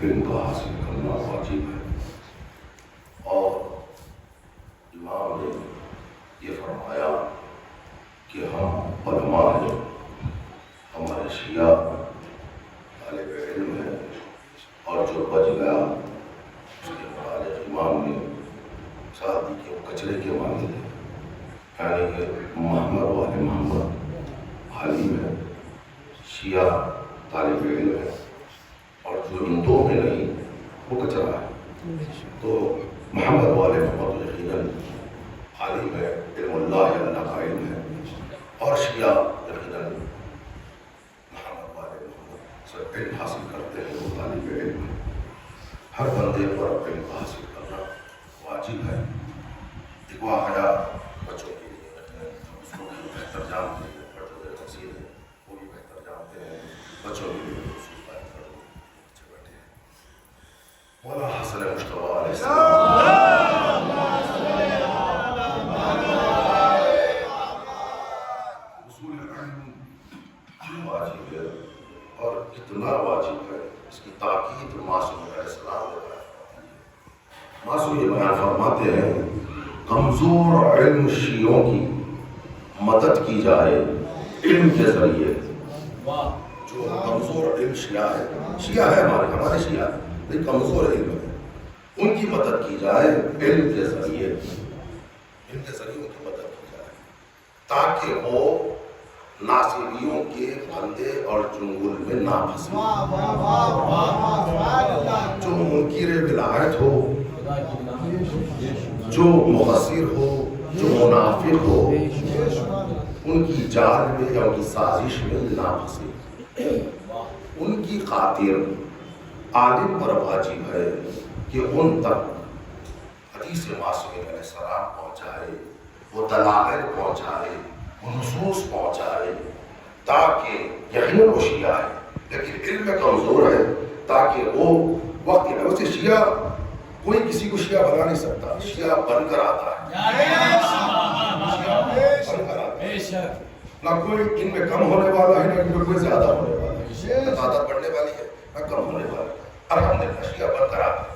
علم کا حاصل کرنا واجب ہے. اور امام نے یہ فرمایا کہ ہم علماء ہیں، ہمارے شیعہ طالب علم ہے، اور جو بچ گیا اس کے متعلق امام نے ساتھ دی کہ وہ کچرے کے مانند ہے، یعنی کہ محمد والے محمد عالم ہے، شیعہ طالب علم ہے، اور جو ان دو میں نہیں وہ کچرا ہے. تو محمد والے محمد یقیناً عالم ہے، علم اللہ اللہ کا علم ہے، اور شیعہ یقیناً محمد والے محمد سے علم حاصل کرتے ہیں، وہ طالب علم ہے. ہر بندے پر علم حاصل کرنا واجب ہے. ایک واقعہ بچوں کے لیے اس کو بھی بہتر جانتے ہیں، بڑے تفصیل ہے وہ بھی بہتر جانتے ہیں، بچوں کے لیے اصول بات کر دو. اچھے بیٹھے ہیں مولا حسن مشتبہ علیہ السلام، اصول علم کیوں واجب ہے اور کتنا واجب ہے، اس کی تاکید معصوم علیہ السلام نے بیان فرمائی ہے. معصوم یہ بیان فرماتے ہیں کمزور علم شیعوں کی مدد کی جائے علم کے ذریعے. جو کمزور علم شیعہ ہے ہمارے شیعہ لیکن کمزور علم ہے، ان کی مدد کی جائے علم کے ذریعے، ان کی مدد کی جائے تاکہ وہ ناصبیوں کے پھندے اور چنگل میں نہ پھنسے. جو منکر ولایت ہو، جو مقصر ہو، جو منافق ہو، ان کی جال میں یا ان کی سازش میں نہ پھنسے. ان کی خاطر عالم پر واجب ہے کہ ان تک حدیث معصوم علیہ السلام پہنچائے، وہ دلائل پہنچائے، وہ نصوص پہنچائے، تاکہ یقیناً وہ شیعہ ہے لیکن علم میں کمزور ہے، تاکہ وہ وقت ہے. ویسے شیعہ کوئی کسی کو شیعہ بنا نہیں سکتا، شیعہ بن کر آتا ہے، نہ کوئی ان میں کم ہونے والا ہے، نہ ان میں کوئی زیادہ ہونے والا ہے، نہ تعداد بڑھنے والی ہے نہ کم ہونے والی ہے. الحمدللہ شیعہ بن کر آتا ہے.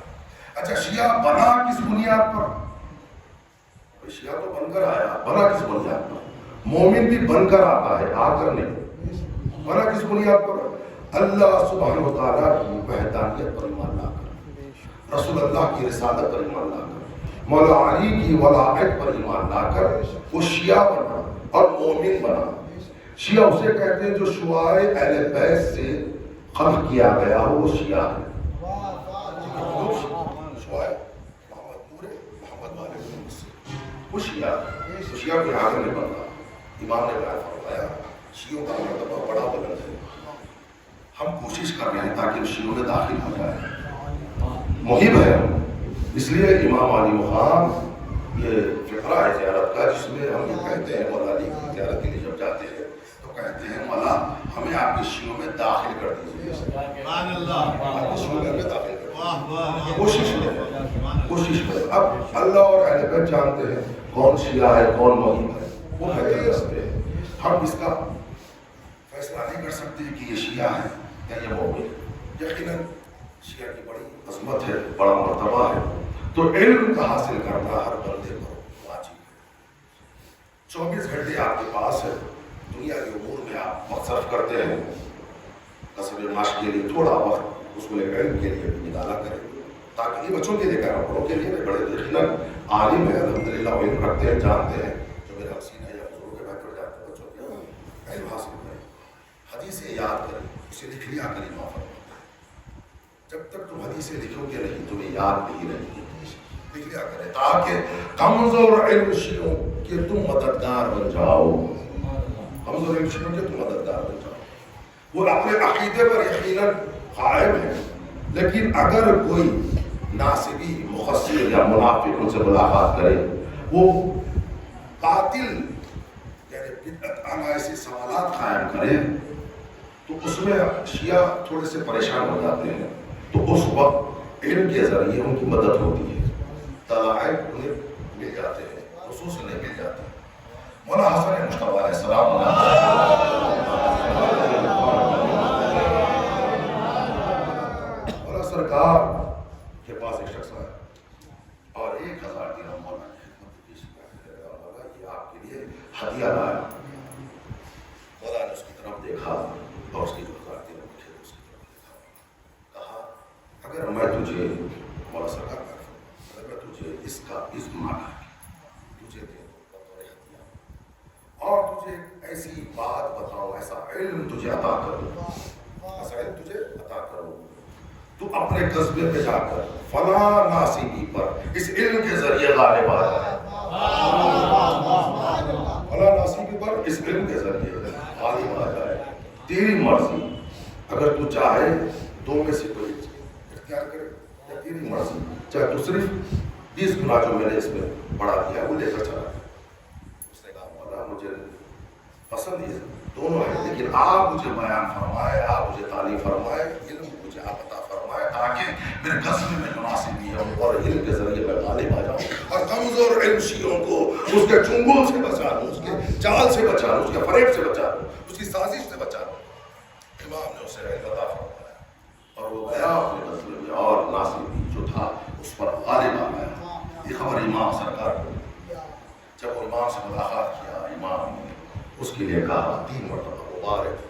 اچھا شیعہ بنا کس بنیاد پر؟ شیعہ تو بن کر آیا، بنا کس بنیاد پر؟ مومن بھی بن کر آتا ہے، آ کر نہیں. بنا کس بنیاد پر؟ اللہ سبحانہ و تعالیٰ کی وحدانیت پر ایمان لا کر، رسول اللہ کی رسالت پر ایمان لا کر، مولا علی کی ولایت پر ایمان لا کر وہ شیعہ بنا اور مومن بنا. شیعہ اسے کہتے ہیں جو شعائے اہل بیت سے خلق کیا گیا ہو، وہ شیعہ ہے. شعائے محمد پورے محمد والے وہ شیعہ ہے. تو شیعہ کے آگے نہیں بنتا. امام نے بیان فرمایا شیعوں کا مرتبہ بڑا بلند ہے. ہم کوشش کر رہے ہیں تاکہ شیعوں میں داخل ہو جائے، مہم ہے. اس لیے امام علی مقام یہ فقرہ ہے زیارت کا، جس میں ہم یہ کہتے ہیں مولا علی کی زیارت کے لیے جب جاتے ہیں تو کہتے ہیں مولا ہمیں آپ کے شیعوں میں داخل کر دیجیے. آپ کے شیعوں میں داخل کر کوشش کریں. اب اللہ اور اہل بیت جانتے ہیں کون شیعہ ہے کون مہم ہے، وہ بہتر رستے ہیں. ہم اس کا فیصلہ نہیں کر سکتے کہ یہ شیعہ ہے یا یہ مومن. یقیناً شیعہ کی بڑی عظمت ہے، بڑا مرتبہ ہے. تو علم کا حاصل کرنا ہر بندے کو واجب ہے. 24 گھنٹے آپ کے پاس ہے، دنیا کے امور میں آپ وقت صرف کرتے ہیں، کسب معاش کے لیے تھوڑا وقت اس کو علم کے لیے نکالا کریں، تاکہ یہ بچوں کے لیے کہہ رہا ہوں، بڑوں کے لیے بڑے یقیناً عالم ہے الحمدللہ، علم رکھتے ہیں، جانتے ہیں، جو میرا حسین ہے یا بزرگوں کے بہتر جانتے ہیں، بچوں کے علم حاصل کریں، حدیثیں یاد کریں، اسے لکھ لیا کریں. جب تک تم حدیثیں لکھو گے نہیں تمہیں یاد نہیں رہے گی. لکھ لیا کریں تاکہ کمزور علم شیعوں کے تم مددگار بن جاؤ. کمزور علم شیعوں کے تم مددگار بن جاؤ. وہ اپنے عقیدے پر یقیناً قائم ہے، لیکن اگر کوئی ناصبی مقصر یا منافق ان سے ملاقات کرے، وہ قاتل یعنی بدعت آنا ایسے سوالات قائم کرے، تو اس میں شیعہ تھوڑے سے پریشان ہو جاتے ہیں. تو اس وقت علم کے ذریعے ان کی مدد ہوتی ہے، دلائل انہیں مل جاتے ہیں، نصوص انہیں مل جاتے ہیں. مولا حسن مشتبہ علیہ السلام مولا سرکار آیا. مولا نے اس کی طرف دیکھا اور اس کی جو ذاتی نے مجھے اس کی طرف دیکھا. کہا اگر میں تجھے مولا سرکار کا اگر میں تجھے اس کا عزم مانا تجھے دے بطور ہدیہ اور تجھے ایسی بات بتاؤں, ایسا علم تجھے عطا کروں, ایسا علم تجھے عطا کروں, تو اپنے قصبے پہ جا کر فلاں ناصبی پر اس علم کے ذریعے غالب آ جائے. فلاں ناصبی پر اس علم کے ذریعے غالب آ جائے. تیری مرضی, اگر تو چاہے دو میں سے کوئی اختیار کرے, یا تیری مرضی, چاہے تو صرف 20 گنا جو میں نے اس میں بڑھا دیا وہ لے کر چلا. اس نے کہا مولا مجھے پسند یہ دونوں ہے, لیکن آپ مجھے بیان فرمائے, آپ مجھے تعلیم فرمائے, علم مجھے آپ عطا فرمائے تاکہ میرے قصبے میں مناسب بھی ہوں اور علم کے ذریعے میں غالب آ جاؤں اور کمزور علم شیعوں کو اس کے چنگل سے بچا دوں, اس کے جال سے بچا دوں, اس کے فریب سے بچا دوں, اس کی سازش سے بچا دوں. امام نے اسے علم عطا فرمایا اور وہ گیا اپنے قصبے میں اور ناصبی جو تھا اس پر غالب آ گیا. یہ خبر امام سرکار کو جب وہ امام سے ملاقات کیا, امام نے اس کے لیے کہا 3 مرتبہ مبارک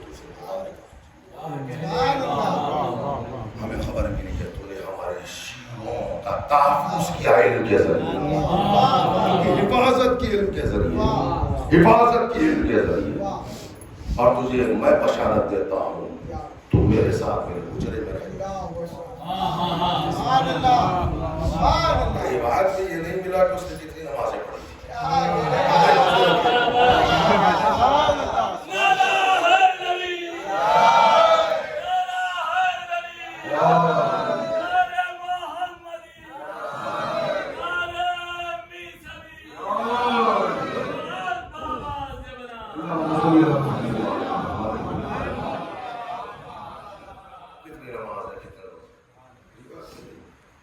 ہمیں خبر ملی کہ تو نے ہمارے شیعوں کا تحفظ کیا علم کے ذریعے, حفاظت کی علم کے ذریعے, حفاظت کی علم کے ذریعے, اور تجھے میں بشارت دیتا ہوں تو میرے ساتھ میرے حجرے میں رہے. بات میں یہ نہیں ملا کہ اس نے کتنی نمازیں پڑھی تھی.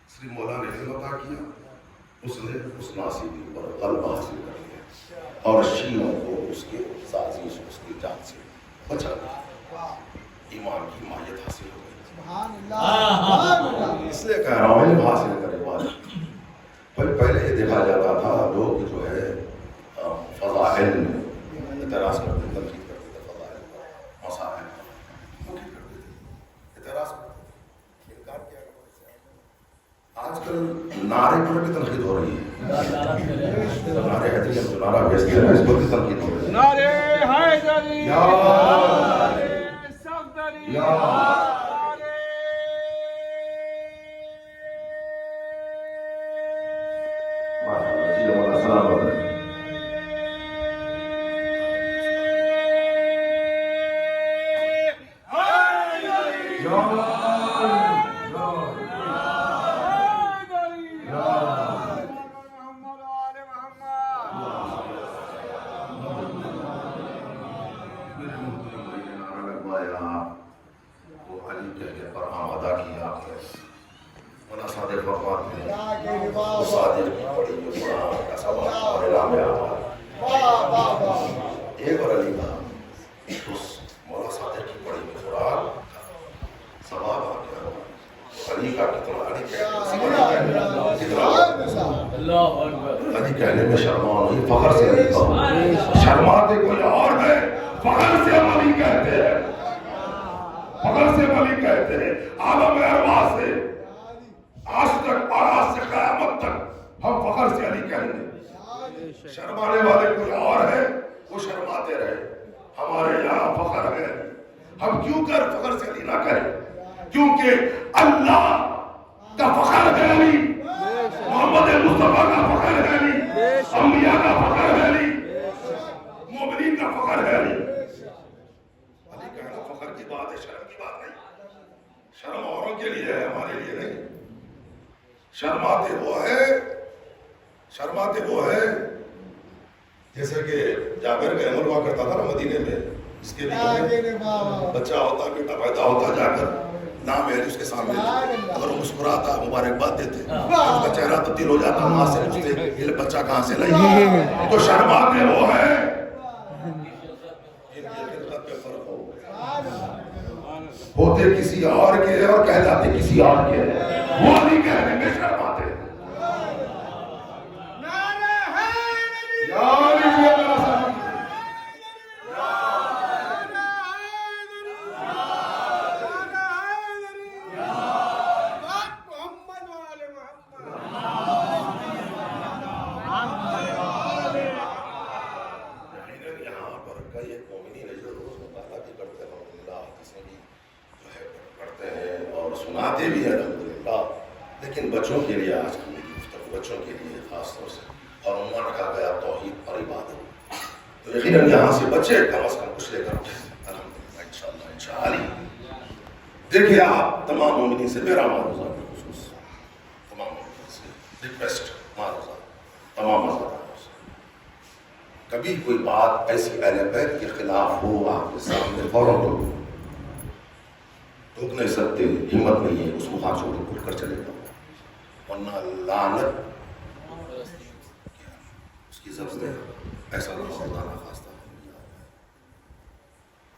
سری مولا نے علم عطا کیا, اس نے اس ناصبی پر غلبہ حاصل کر لیا اور شیعوں کو اس کے سازش, اس کی جان سے بچا دیا. ایمان کی مائیت حاصل ہو گئی. اس لیے کہہ رہا ہوں علم حاصل کرے بات. پہلے یہ دیکھا جاتا تھا لوگ جو ہے فضائل میں اعتراض کرتے, تنقید کرتے تھے, فضائل پر مسائل پر کرتے تھے, اعتراض کرتے تھے, انکار کیا. آج کل نعرے پر بھی تنقید ہو رہی ہے. نعرے حیدری جو نعرہ بیچتے ہیں اس پر بھی تنقید ہو رہی ہے. نعرے حیدری نعرے صفدری نعرے السلام علیکم. ایک اور علی تھا, اس مولا صادق کی پڑھی میں قرآن ثواب آ گیا. علی کا کتنا علی کہنے میں شرما نہیں, فخر سے علی کہا. شرماتے کوئی اور ہے, فخر سے ہم علی کہتے ہیں, فخر سے ہم علی کہتے ہیں. عالم ارواح سے آج تک اور آج سے قیامت تک ہم فخر سے علی کہیں گے. شرمانے والے کوئی اور ہے, وہ شرماتے رہے. ہمارے یہاں فخر ہے, ہم کیوں کر فخر سے علی نہ کہیں, کیونکہ اللہ کا فخر ہے علی, محمد مصطفیٰ کا فخر ہے علی, انبیاء کا فخر ہے علی, مومنین کا فخر ہے علی. علی کہنا فخر کی بات ہے, شرم کی بات نہیں. شرم اوروں کے لیے ہے, ہمارے لیے نہیں. شرماتے وہ ہے جیسے کہ جابر کا عمل ہوا کرتا تھا نا مدینے میں, اس کے لیے بچہ ہوتا, بیٹا پیدا ہوتا, جا کر نام ہے اس کے سامنے, اگر وہ مسکراتا مبارکباد دیتے, اس کا چہرہ تبدیل ہو جاتا, ماں سے پوچھتے یہ بچہ کہاں سے لائی. تو شرماتے وہ ہے جن کی خدمت میں فرق ہو, ہوتے کسی اور کے اور کہلاتے کسی اور کے, وہ نہیں کہنے میں شرماتے. بھائی ایک مومنین ہے جو روز مطالعہ بھی کرتے ہیں الحمدللہ، حدیثیں بھی جو ہے پڑھتے ہیں اور سناتے بھی ہیں الحمدللہ، لیکن بچوں کے لیے آج کی میری گفتگو بچوں کے لیے خاص طور سے اور عنوان رکھا گیا توحید اور عبادت، تو یقیناً یہاں سے بچے کم از کم کچھ لے کر الحمدللہ انشاءاللہ انشاءاللہ۔ دیکھیے آپ تمام مومنین سے میرا معروضہ بالخصوص تمام مومنین سے ریکویسٹ معروضہ تمام مذہبوں سے، کبھی کوئی بات ایسی اہل بیت کے خلاف ہو آپ کے سامنے فوراً ٹوک نہیں سکتے، ہمت نہیں ہے، اس کو ہاتھ چھوڑ کے اٹھ کر چلے جاؤ، ورنہ لعنت اس کی زبان میں ایسا نہ خدا نہ خواستہ۔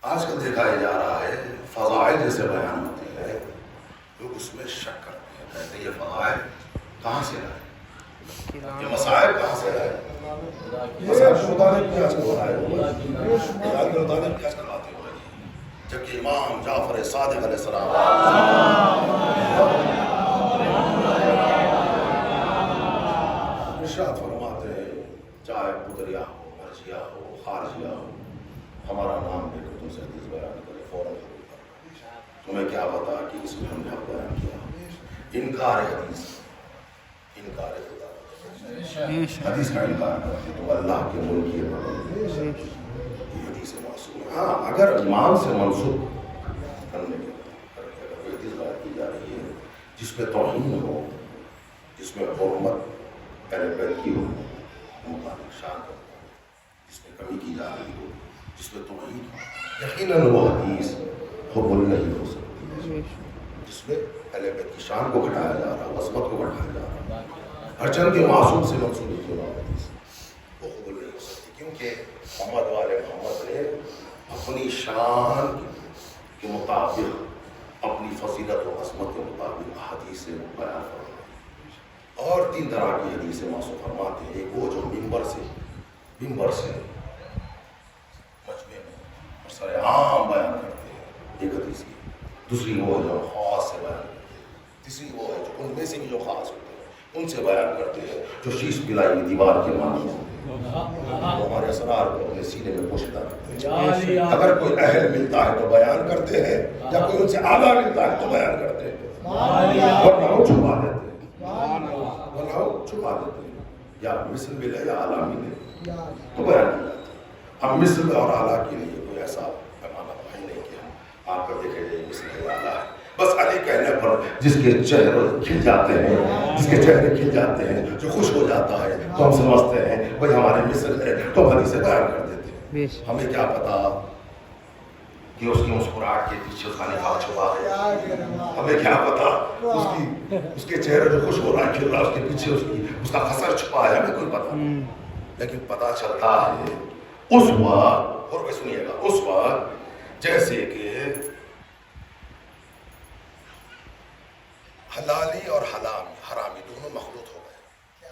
آج کل دیکھا جا رہا ہے فضائل جیسے بیان ہوتے ہیں لوگ اس میں شک کرتے ہیں، کہتے ہیں یہ فضائل کہاں سے آئے، یہ مسائل کہاں سے آئے، مسائل کے مطابق بھی آج کل آئے ہوئے مسائل کے مطابق بھی آج کل آتے ہوئے، جبکہ امام جعفر صادق علیہ السلام ارشاد فرماتے ہیں چاہے قدریہ ہو مرجیہ ہو خارجیہ ہو، ہمارا نام لے کر تم سے حدیث بیان کرے فوراً تمہیں کیا پتا کہ اس میں ہم نے حق بیان کیا، انکار حدیث انکار خدا حدیث کا انکار کرتے تو اللہ کے ملک یہ حدیث معصوم ہے۔ ہاں اگر امام سے منسوخ کرنے کے اگر کوئی حدیث بیان کی جا رہی ہے جس میں توہین ہو، جس میں حرمت اہل بیت کی ہو، مطابق شان ہو، جس میں کمی کی جا رہی ہو، جس میں توہین ہو، یقیناً وہ حدیث قبول نہیں ہو سکتی، جس میں اہل بیت کی شان کو گھٹایا جا رہا ہے، عظمت کو گھٹایا جا رہا ہے، ہر چند کے معصوم سے منسوخ کیوں نہ حدیث وہ قبول نہیں ہو سکتی، کیونکہ محمد والے محمد نے اپنی شان کے مطابق اپنی فضیلت و عظمت کے مطابق حدیث سے بیان فرمائی، اور تین طرح کی حدیث معصوم فرماتے ہیں، ایک وہ جو منبر سے مجمع میں سر عام بیان کرتے ہیں ایک حدیث کی، دوسری وہ جو خاص سے بیان کرتے ہیں، تیسری وہ ہے جو ان میں سے بھی جو خاص ہوتے ہیں ان سے بیان کرتے ہیں، جو شیش پلائی کی دیوار کے معنی ہوتے ہیں، وہ ہمارے اسرار کو اپنے سینے میں پوشیدہ رکھتے ہیں، اگر کوئی اہل ملتا ہے تو بیان کرتے ہیں، یا کوئی ان سے اعلیٰ ملتا ہے تو بیان کرتے ہیں، ورنہ وہ چھپا دیتے ہیں، یا مثل ملے یا اعلیٰ ملے تو بیان کیا جاتا ہے۔ ہم مثل اور اعلیٰ کے لیے کوئی ایسا پیمانہ بھائی نہیں کیا، آپ کا دیکھے جائے مثل ہے یا اعلیٰ ہے، بس علی کہنے پر جس کے چہرے کھل جاتے ہیں، جس کے چہرے کھل جاتے ہیں، جو خوش ہو جاتا ہے تو ہم سمجھتے ہیں بھائی ہمارے مثل ہے تو ہم حدیث بیان کر دیتے ہیں۔ ہمیں کیا پتا کہ اس کی مسکراہٹ کے پیچھے اس کا نفاق چھپا ہے، ہمیں کیا پتا اس کے چہرے جو خوش ہو رہا ہے کھل رہا ہے اس کے پیچھے اس کا خسر چھپا ہے، ہمیں کوئی پتا نہیں، لیکن پتا چلتا ہے اس وقت، اور سنیے گا، اس وقت جیسے کہ حلالی اور حرامی دونوں مخلوط ہو گئے۔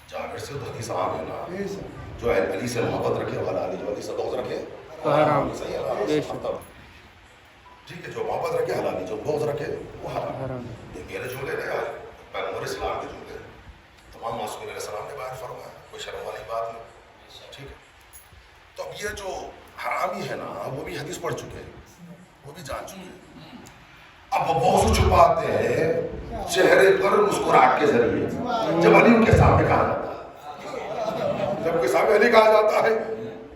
جابر سے تو حدیث عام ہے نا، جو علی سے محبت رکھے وہ حلالی، جو علی سے بغض رکھے حرام، صحیح ہے، ٹھیک ہے، جو محبت رکھے حلالی، جو بغض رکھے وہ حرام۔ یہ میرے جملے نہیں آئے، پیغمبر اسلام کے جملے تمام معصومین علیہ السلام نے بیان فرمایا، کوئی شرم والی بات نہیں، ٹھیک ہے۔ تو اب یہ جو حرامی ہے نا وہ بھی حدیث پڑھ چکے ہیں، وہ بھی جان چکے ہیں، اب وہ بغض چھپاتے ہیں چہرے پر مسکراہٹ کے ذریعے، جب علی ان کے سامنے کہا جاتا ہے، جب کوئی سامنے علی کہا جاتا ہے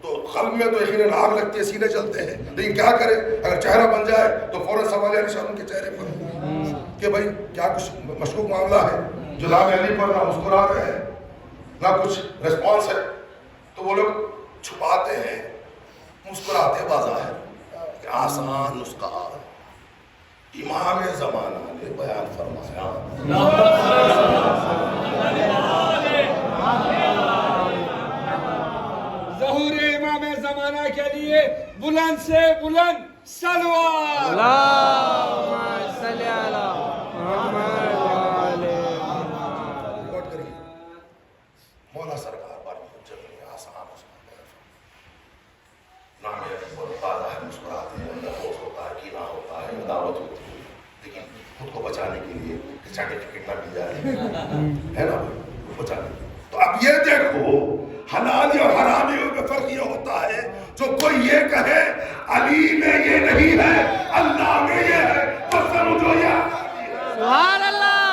تو قلب میں تو یقیناً آگ لگتی ہے، سینے جلتے ہیں، لیکن کیا کرے اگر چہرہ بن جائے تو فوراً سوال نشان ان کے چہرے پر کہ بھائی کیا کچھ مشکوک معاملہ ہے، جو نام علی پر نہ مسکرا رہے ہیں نہ کچھ ریسپانس ہے، تو وہ لوگ چھپاتے ہیں، مسکراتے بظاہر، کہ آسان نسخہ امام زمانہ نے بیان فرمایا۔ ظہور امام زمانہ کے لیے بلند سے بلند صلوات، اللہم صلی علی محمد وعلی نوٹ کریے، مولا سرکار بار حجت نے آسان نام بظاہر مسکراتے ہیں، اندر خوف ہوتا ہے، کینہ ہوتا ہے، عداوت ہوتی ہے، لیکن خود کو بچانے کے لیے سرٹیفکیٹ نہ مل جائے، ہے نا، بچانے۔ تو اب یہ دیکھو حلالی اور حرامی میں فرق یہ ہوتا ہے جو کوئی یہ کہے علی میں یہ نہیں ہے اللہ میں یہ ہے تو سمجھو یہ سبحان اللہ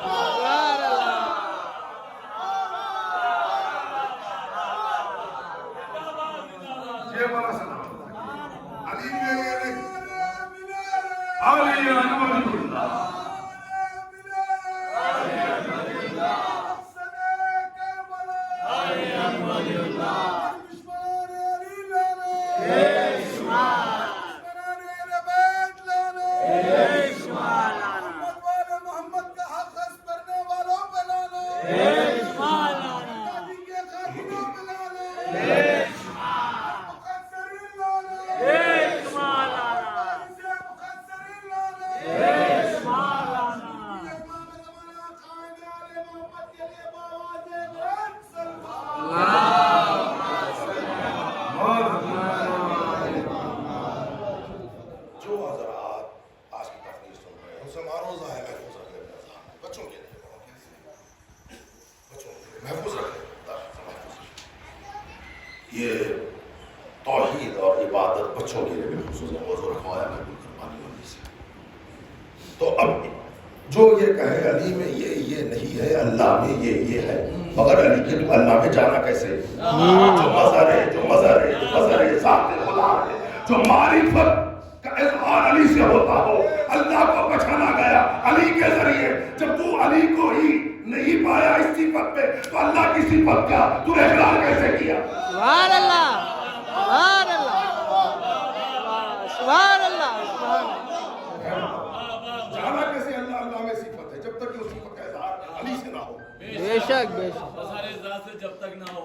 سبحان اللہ یہ بڑا سلام علی میں یہ نہیں علی احمد اللہ یہ توحید اور عبادت بچوں کے لیے بھی خصوص موضوع رکھوایا میں قربانی ہونے سے. تو اب جو یہ کہے علی میں یہ نہیں ہے اللہ میں یہ ہے مگر علی کے تو اللہ میں جانا کیسے؟ جو مظہر ہے ذات خدا ہے جو معرفت کا اظہار علی سے ہوتا ہو اللہ کو پہچانا گیا علی کے ذریعے. جب تو علی کو ہی نہیں پایا اس صفت پہ تو اللہ کی صفت کا تو اقرار کیسے کیا؟ سبحان اللہ سبحان اللہ سبحان اللہ جانا کیسے اللہ میں صفت ہے جب تک کہ اس صفت کا اظہار علی سے نہ ہو. بے شک بے شک جب تک نہ ہو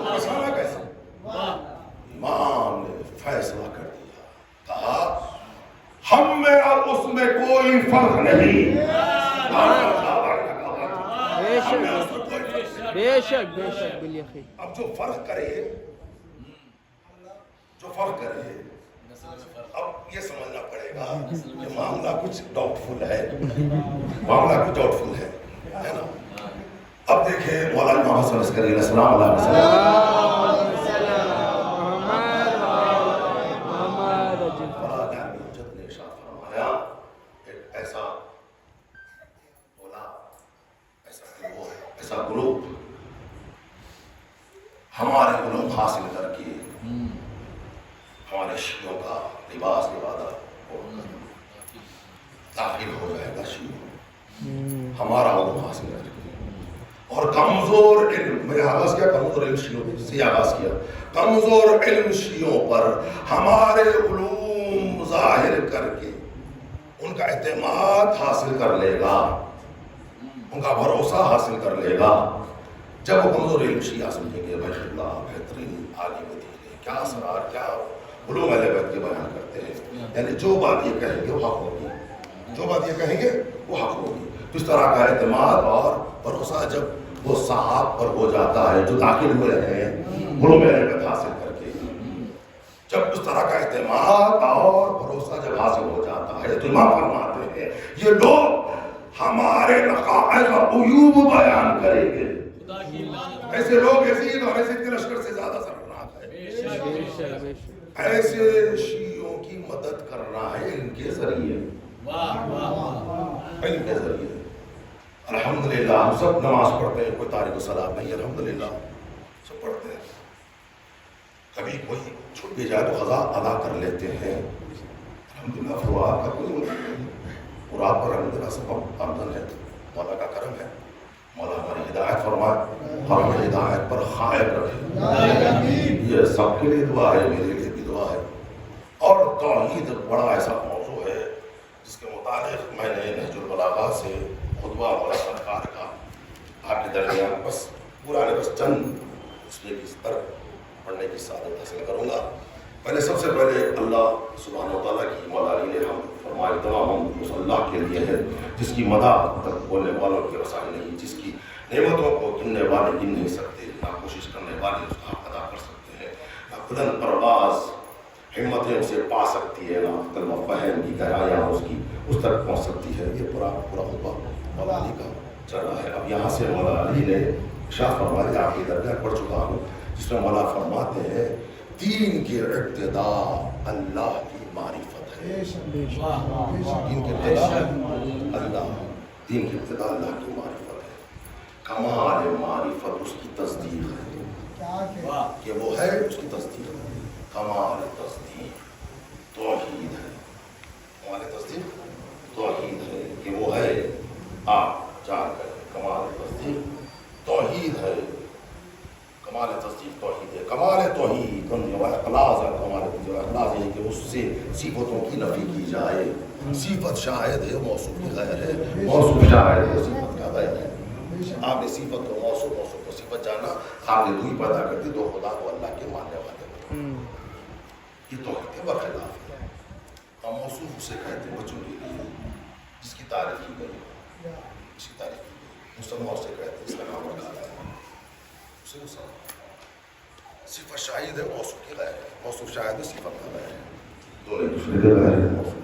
پہچانا کیسے؟ امام نے فیصلہ کر دیا کہا ہم میں اور اس میں کوئی فرق نہیں. بے شک بالیقین. اب جو فرق کرے اب یہ سمجھنا پڑے گا کہ معاملہ کچھ ڈاؤٹ فل ہے نا. اب دیکھیں مولانا محمد صلی اللہ علیہ وسلم مولانا حجت نے ارشاد فرمایا ایک ایسا گروپ ہمارے علوم حاصل کر کے ہمارے شیعوں کا لباس لبادہ داخل ہو جائے گا شیعوں ہمارا علوم حاصل کر کے اور کمزور علم میں نے آغاز کیا کمزور علم شیعوں سے آغاز کیا کمزور علم شیعوں پر ہمارے علوم ظاہر کر کے ان کا اعتماد حاصل کر لے گا ان کا بھروسہ حاصل کر لے گا. جب وہ کمزور علم شیعہ سمجھیں گے بیت اللہ بہترین آگے مدینے کیا اسرار کیا علوم اہل بیت کے بیان کرتے ہیں یعنی جو بات یہ کہیں گے وہ حق ہوگی تو اس طرح کا اعتماد اور بھروسہ جب وہ صحاب پر ہو جاتا ہے جو داخل ہوئے ہیں علوم اہل بیت حاصل کر کے جب اس طرح کا اعتماد اور بھروسہ جب حاصل ہو جاتا ہے تو امام فرماتے ہیں یہ لوگ ہمارے نقائص اور عیوب بیان کریں گے. ایسے لوگ یزید اور یزید کے لشکر سے زیادہ خطرناک ہے. ایسے شیعوں کی مدد کرنا ہے ان کے ذریعے الحمدللہ ہم سب نماز پڑھتے ہیں کوئی تاریک الصلاۃ نہیں الحمدللہ سب پڑھتے ہیں. کبھی کوئی چھوٹ بھی جائے تو قضا ادا کر لیتے ہیں الحمدللہ. فروغ کا کوئی نہیں اور آپ پر الحمدللہ سب آمدن ہے مولا کا کرم ہے. مولا ہماری ہدایت فرمائے ہمیں ہدایت پر قائم رکھے. یہ سب کے لیے دعا ہے میرے لیے بھی دعا ہے. اور توحید بڑا ایسا موضوع ہے جس کے متعلق میں نے نہج البلاغہ سے خطبہ مولا سرکار کا آپ کے درمیان بس چند اس لیے کس پر پڑھنے کی سعادت حاصل کروں گا. پہلے سب سے پہلے اللہ سبحانہ و تعالیٰ کی مولا علی نے ہم فرمائے تمام ہم اس اللہ کے لیے ہے جس کی مدح تک بولنے والوں کی رسائی نہیں, جس کی نعمتوں کو گننے والے گن نہیں سکتے, نہ کوشش کرنے والے اس کا ادا کر سکتے ہیں, نہ بلند پرواز ہمتیں اسے پا سکتی ہے, نہ عقل و فہم کی گہرائیاں اس تک پہنچ سکتی ہے. یہ پورا خطبہ مولا علی کا چل رہا ہے. اب یہاں سے مولا علی نے ارشاد فرمایا آپ کی درگاہ پڑھ چکا ہوں جس میں مولا فرماتے ہیں دین کی ابتدا اللہ کی معرفت ہے. دین کی ابتدا اللہ، دین کی ابتدا اللہ کی معرفت ہے. کمال معرفت اس کی تصدیق ہے کہ وہ ہے، اس کی تصدیق ہے. کمال تصدیق توحید ہے. کمال تصدیق توحید ہے کہ وہ ہے. آپ جان کر کمال تصدیق توحید ہے. کمال تصدیق توحید ہے. کمال توحید اخلاص ہے. کمال اخلاص یہ کہ اس سے صفتوں کی نفی کی جائے. صفت شاہد ہے، موصوف کی غیر ہے. موصوف شاہد ہے، صفت کا غیر ہے. آپ نے صفت کو موصوف، موصوف کو صفت جانا. آپ نے دوئی پیدا کر دی، دو خدا کو اللہ کے ماننے والے. یہ توحید کے برخلاف ہے. ہم موصوف اسے کہتے ہیں بچوں کے لیے جس کی تعریف کی گئی، اس کی تعریف کی گئی. مسلمان اسے کہتے ہیں، اس کا نام رکھا گیا ہے، اسے مسلمان. صفت شاہد ہے، موصوف کی غیر ہے. موصوف شاہد ہے، صفت کا غیر ہے. دونوں ایک دوسرے کے غیر ہے. موصوف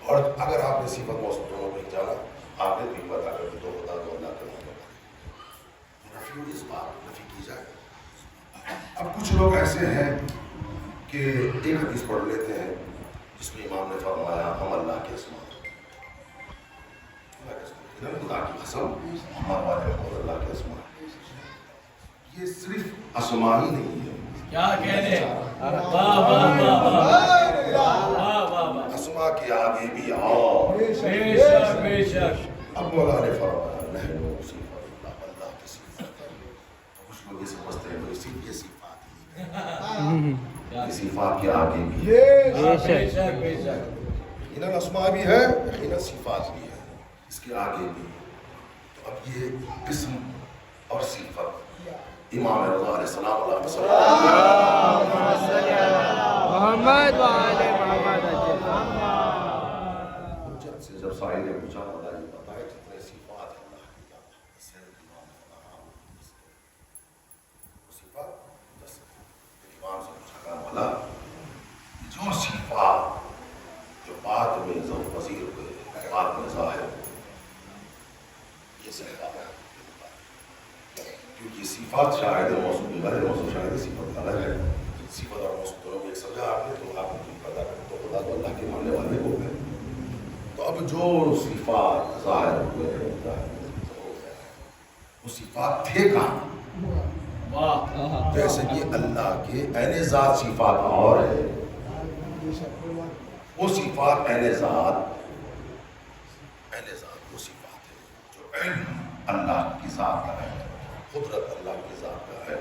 اور اگر آپ نے صفت موصوف دونوں کو جانا، آپ نے بھی پتا کر دو خدا دو اللہ کے نام. نفی اس بات نفی کی جائے. اب کچھ لوگ ایسے ہیں کہ ایک حدیث پڑھ لیتے ہیں جس میں امام نے فرمایا ہم اللہ کے اسماء، خدا کی قسم ہم والے اور اللہ کے اسماء. یہ صرف اسماء ہی نہیں ہے. کیا کہنے، واہ واہ واہ واہ واہ، اسماء کے آگے بھی آؤ. بے شک بے شک. اب مولا نے فرمایا نحن صفات اللہ، اللہ کی صفت ہے. کچھ لوگ یہ سمجھتے ہیں بھائی صرف یہ صفات ہی ہے. یہ صفات کے آگے بھی ہے. بے شک بے شک. یقیناً اسماء بھی ہے، یقیناً صفات بھی ہے، اس کے آگے بھی. تو اب یہ اسم اور صفت امام رضا علیہ السلام علیہ وسلم محمد وآل محمد. سے جب سائل نے پوچھا بتا یہ بتائے جتنے صفات ہیں اللہ کی، اس سے امام نے کہا صفات 10. امام سے پوچھا کہا مولا جو صفات جو بعد میں ظہور پذیر ہوئے، بعد میں ظاہر، یہ صفات ہے. کیونکہ صفات شاہد موصوف بھی غیر، موصوف شاہد صفت الگ ہے. صفت اور موصوف دونوں کو ایک سمجھا آپ نے، تو آپ نے پیدا کر تو خدا کو اللہ کے ماننے والے ہو گئے. تو اب جو صفات ظاہر ہوئے ہیں وہ صفات تھے کہاں؟ واہ. جیسے کہ اللہ کے عین ذات صفات اور ہے. وہ صفات عین ذات وہ صفات ہے جو علم اللہ کی ذات کا ہے، قدرت اللہ کی ذات کا ہے،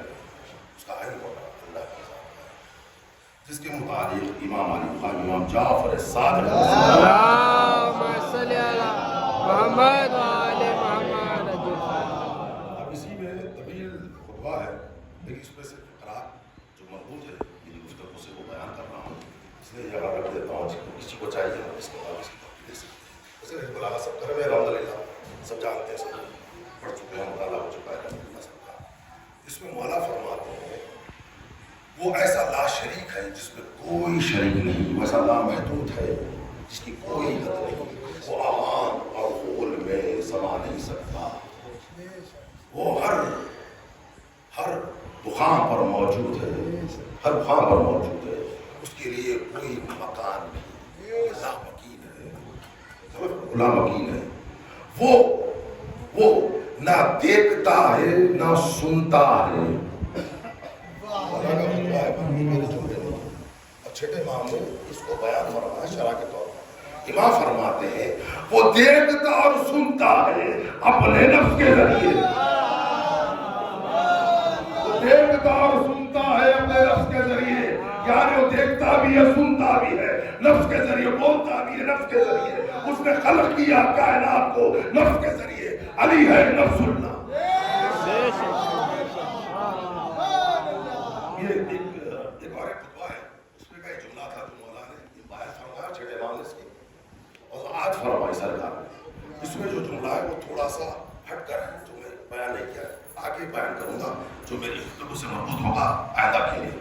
اس کا علم ہوگا اللہ کی ذات کا ہے. جس کے متعلق امام علی خان، امام جعفر صادق اللہم صلی علی محمد وآل محمد. اب اسی میں طویل خطبہ ہے، لیکن اس میں سے قرآن جو مربوط ہے میری گفتگو سے وہ بیان کر رہا ہوں، اس لیے جگہ رکھ دیتا ہوں. کسی کو چاہیے ہم اس کے بعد اس کی تفصیل دے سکتے ہیں. ویسے بلاغت سب گھر میں الحمدللہ سب جانتے ہیں، سب پڑھ چکے ہیں، مطالعہ ہو چکا ہے سب کا. اس میں مولا فرماتے ہیں وہ ایسا لا شریک ہے جس میں کوئی شریک نہیں، ویسا لا محدود ہے جس کی کوئی حد نہیں. وہ آوان اور غول میں سما نہیں سکتا. وہ ہر مقام پر موجود ہے، ہر مقام پر موجود ہے. اس کے لیے کوئی مکان نہیں. لا مکین ہے، لا مکین ہے. وہ نہ دیکھتا ہے نہ سنتا ہے. چھٹے امام نے اس کو بیان فرمایا شرح کے طور پر. امام فرماتے ہیں وہ دیکھتا اور سنتا ہے اپنے نفس کے ذریعے. وہ دیکھتا اور سنتا ہے اپنے نفس کے ذریعے، یعنی وہ دیکھتا بھی ہے، سنتا بھی ہے نفس کے ذریعے، بولتا بھی ہے نفس کے ذریعے. اس نے خلق کیا کائنات کو نفس کے ذریعے. علی ہے نفس اللہ. یہ ایک اور خطبہ ہے، اس میں کا ایک جملہ تھا جو مولا نے باہر فرمایا چھٹے امام نے اس کی اور آج فرمائی سرکار نے. اس میں جو جملہ ہے وہ تھوڑا سا ہٹ کر ہے جو میں بیان نہیں کیا ہے، آگے بیان کروں گا جو میری خطبوں سے مربوط ہوگا آئندہ کے لیے.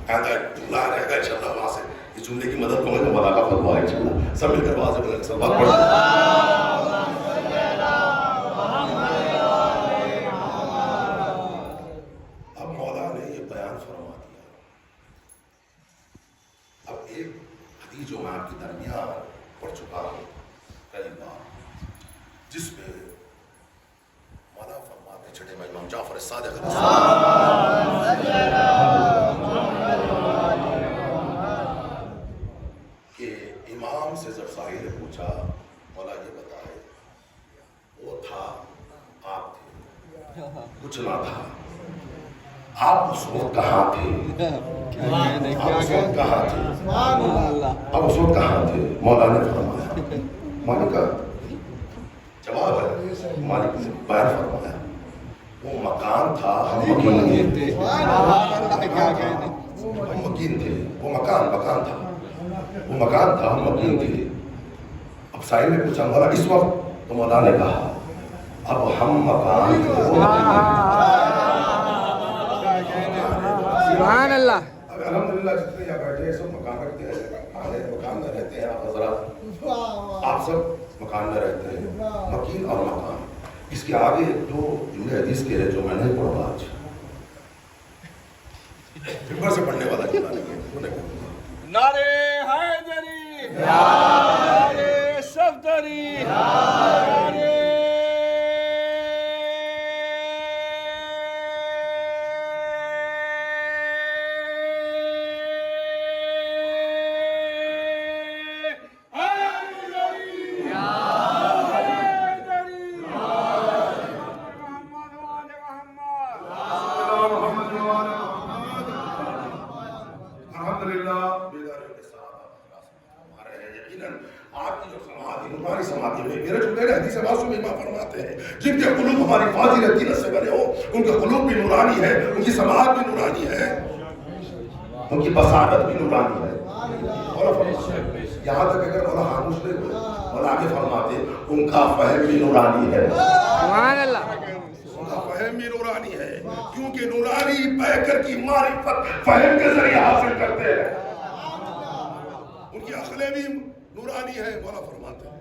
آئندہ جملہ رہے گا انشاءاللہ، وہاں سے اس جملے کی مدد ہوگا جو مولا کا خطبہ ہے انشاءاللہ. سب مل کر واضح بلند کے ساتھ بات پڑھیں. اب مولا نے یہ بیان فرما دیا ایک حدیث جو میں آپ کے درمیان پڑھ چکا ہوں کئی بار، جس میں مولا فرماتے چھٹے میں امام جعفر صادق کہ امام سے جب سائل نے پوچھا مولا یہ بتائے وہ تھا آپ تھے کچھ نہ تھا، آپ اس وقت کہاں تھے؟ آپ اس وقت کہاں تھے؟ آپ اس وقت کہاں تھے؟ مولا نے فرمایا، مالک کا جواب ہے، مالک نے بیان فرمایا وہ مکان تھا، ہم مکین تھے، ہم مکین تھے، وہ مکان تھا، وہ مکان تھا، ہم مکین تھے۔ اب سائل نے پوچھا مولا اس وقت؟ تو مولا نے کہا اب ہم مکان تھے، سبحان اللہ۔ اب الحمدللہ جتنے یہاں بیٹھے ہیں سب مکان رکھتے ہیں، مکان میں رہتے ہیں آپ حضرات، آپ سب مکان میں رہتے ہیں، مکین اور مکان۔ اس کے آگے جو جملے حدیث کے ہیں جو میں نہیں پڑھا آج، فکر سے پڑھنے والا جملہ نہیں ہے۔ نعرے حیدری، نعرے صفدری، نعرے جن کے قلوب ہماری فاضل دینت سے بنے ہو، ان کے قلوب بھی نورانی ہے، ان کی سماعت بھی نورانی ہے، ان کی بصارت بھی نورانی ہے۔ یہاں تک اگر مولا خاموش نہیں ہوئے، مولا آگے فرماتے ان کا فہم بھی نورانی ہے، سبحان اللہ۔ ان کا فہم بھی نورانی ہے، کیونکہ نورانی پیکر کی معرفت فہم کے ذریعے حاصل کرتے ہیں، ان کی عقلیں بھی نورانی ہے۔ مولا فرماتے ہیں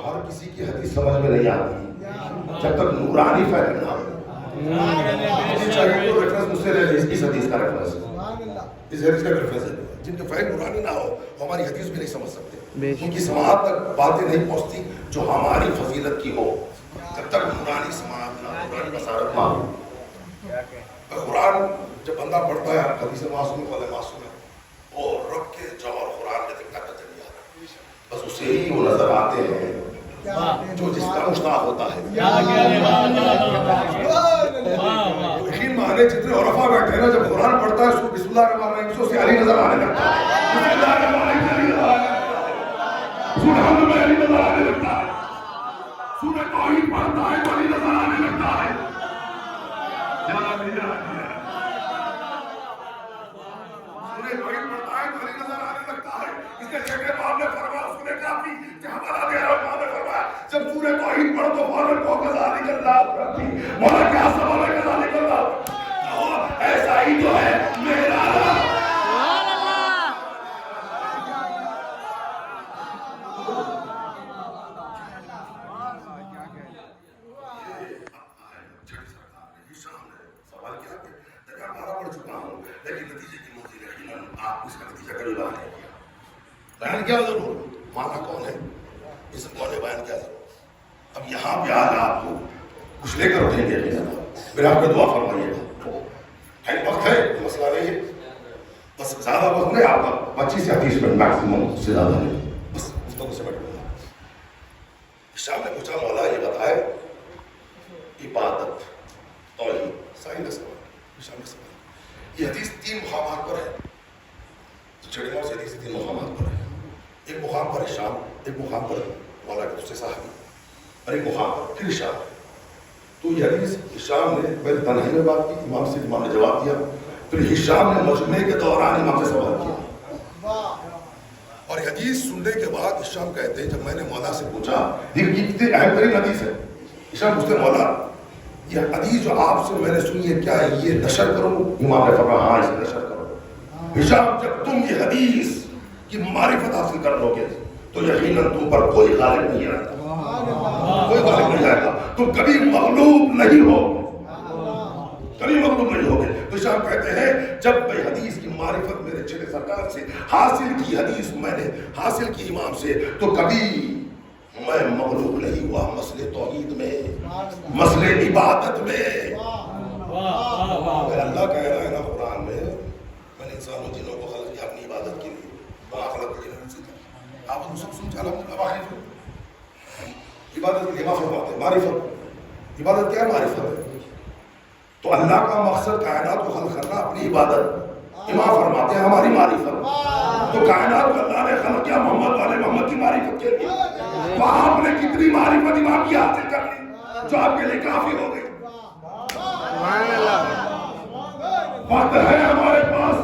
ہر کسی کی حدیث سمجھ میں نہیں آتی جب تک نورانی فہم نہ ہو۔ چاہیے تو ریفرنس مجھ سے لے لیں، اس حدیث کا ریفرنس، اس حدیث کا ریفرنس ہے۔ جن کے فہم نورانی نہ ہو وہ ہماری حدیث بھی نہیں سمجھ سکتے، ان کی سماعت تک باتیں نہیں پہنچتی جو ہماری فضیلت کی ہو، جب تک نورانی سماعت نہ، نورانی بصارت نہ ہو۔ قرآن جب بندہ پڑھتا ہے، حدیث معصوم والے معصوم ہے، اور رب کے جوہر قرآن میں دکھتا ہے، بس اسے ہی وہ نظر آتے ہیں جو جس کا مشتاق ہوتا ہے۔ یقین مانے جتنے عرفا بیٹھے ہیں نا، جب قرآن پڑھتا ہے اس کو بسم اللہ الرحمن الرحیم سے علی نظر آنے لگتا ہے، بسم اللہ الرحمن الرحیم سے علی نظر آنے لگتا ہے، سورہ حمد میں علی نظر آنے لگتا ہے، سورہ توحید پڑھتا ہے تو علی نظر آنے لگتا ہے۔ سورہ توحید پڑھتا ہے تو علی نظر آنے لگتا ہے۔ اس کے شیخ باپ نے فرمایا سورہ کافی جہاں بلا دے رہا ہوں، نے فرمایا جب سورہ توحید پڑھو تو فوراً کو کذالک اللہ ربی، مولا کیا سبب ہے کذالک اللہ، ایسا ہی تو ہے میرا رب۔ سبحان اللہ۔ سوال کیا کہ دریا بارہ پڑھ چکا ہوں لیکن نتیجے کی موجود یقیناً آپ اس کا نتیجہ کبھی بیان نہیں کیا۔ بیان کیا ضرور، مانا کون ہے، اس کون ہے، بیان کیا ضرور۔ اب یہاں پہ آج آپ کو کچھ لے کر اٹھیں گے، میرا آپ کو دعا فرمائیے گا، وقت ہے مسئلہ نہیں ہے، بس زیادہ وقت نہیں، آپ کا 25 سے 30 منٹ میکسیمم سے زیادہ نہیں، بس گفتگو سے بیٹھ گا۔ شام نے پوچھا مولا یہ بتائے عبادت توحید صحیح نہ سوال، شام نے سوال یہ حدیث 3 مقامات پر ہے، چھڑے موت سے حدیث 3 مقامات پر ہے، ایک مقام پر شام، ایک مقام پر مولا کے دوسرے صحابی، اور ایک مقام پر پھر شام۔ تو یہ حدیث ہشام نے پہلے تنہائی میں بات کی، امام سے امام نے جواب دیا، پھر ہشام نے مجمع کے دوران امام سے سوال کیا، اور حدیث سننے کے بعد ہشام کہتے ہیں جب میں نے مولا سے پوچھا، یہ کتنی اہم ترین حدیث ہے، ہشام پوچھتے مولا یہ حدیث جو آپ سے میں نے سنی ہے کیا یہ نشر کروں؟ امام نے فرمایا ہاں اسے نشر کرو۔ ہشام جب تم یہ حدیث کی معرفت حاصل کر لو گے تو یقیناً تم پر کوئی غالب نہیں آئے گا، کوئی غالب نہیں آئے گا، تم کبھی مغلوب نہیں ہو، کبھی مغلوب نہیں ہوگے۔ تو بشام کہتے ہیں جب میں حدیث کی معرفت میرے چھٹے سرکار سے حاصل کی، حدیث میں نے حاصل کی امام سے، تو کبھی میں مغلوب نہیں ہوا مسئلے توحید میں، مسئلے عبادت میں۔ اللہ کہہ رہا ہے نا قرآن میں، میں نے انسانوں جنوں کو خلق کیا اپنی عبادت کے لیے، خلق کے لیے آپ سب سمجھا عبادت کے لیے فرماتے ہیں معرفت۔ عبادت کیا ہے؟ معرفت ہے۔ تو اللہ کا مقصد کائنات کو خلق کرنا، اپنی عبادت۔ امام فرماتے ہیں ہماری معرفت۔ تو کائنات کو اللہ نے خلق کیا محمد والے محمد کی معرفت کے لیے۔ تو آپ نے کتنی معرفت امام کی حاصل کر لی جو آپ کے لیے کافی ہو گئی۔ سبحان اللہ۔ وقت ہے ہمارے پاس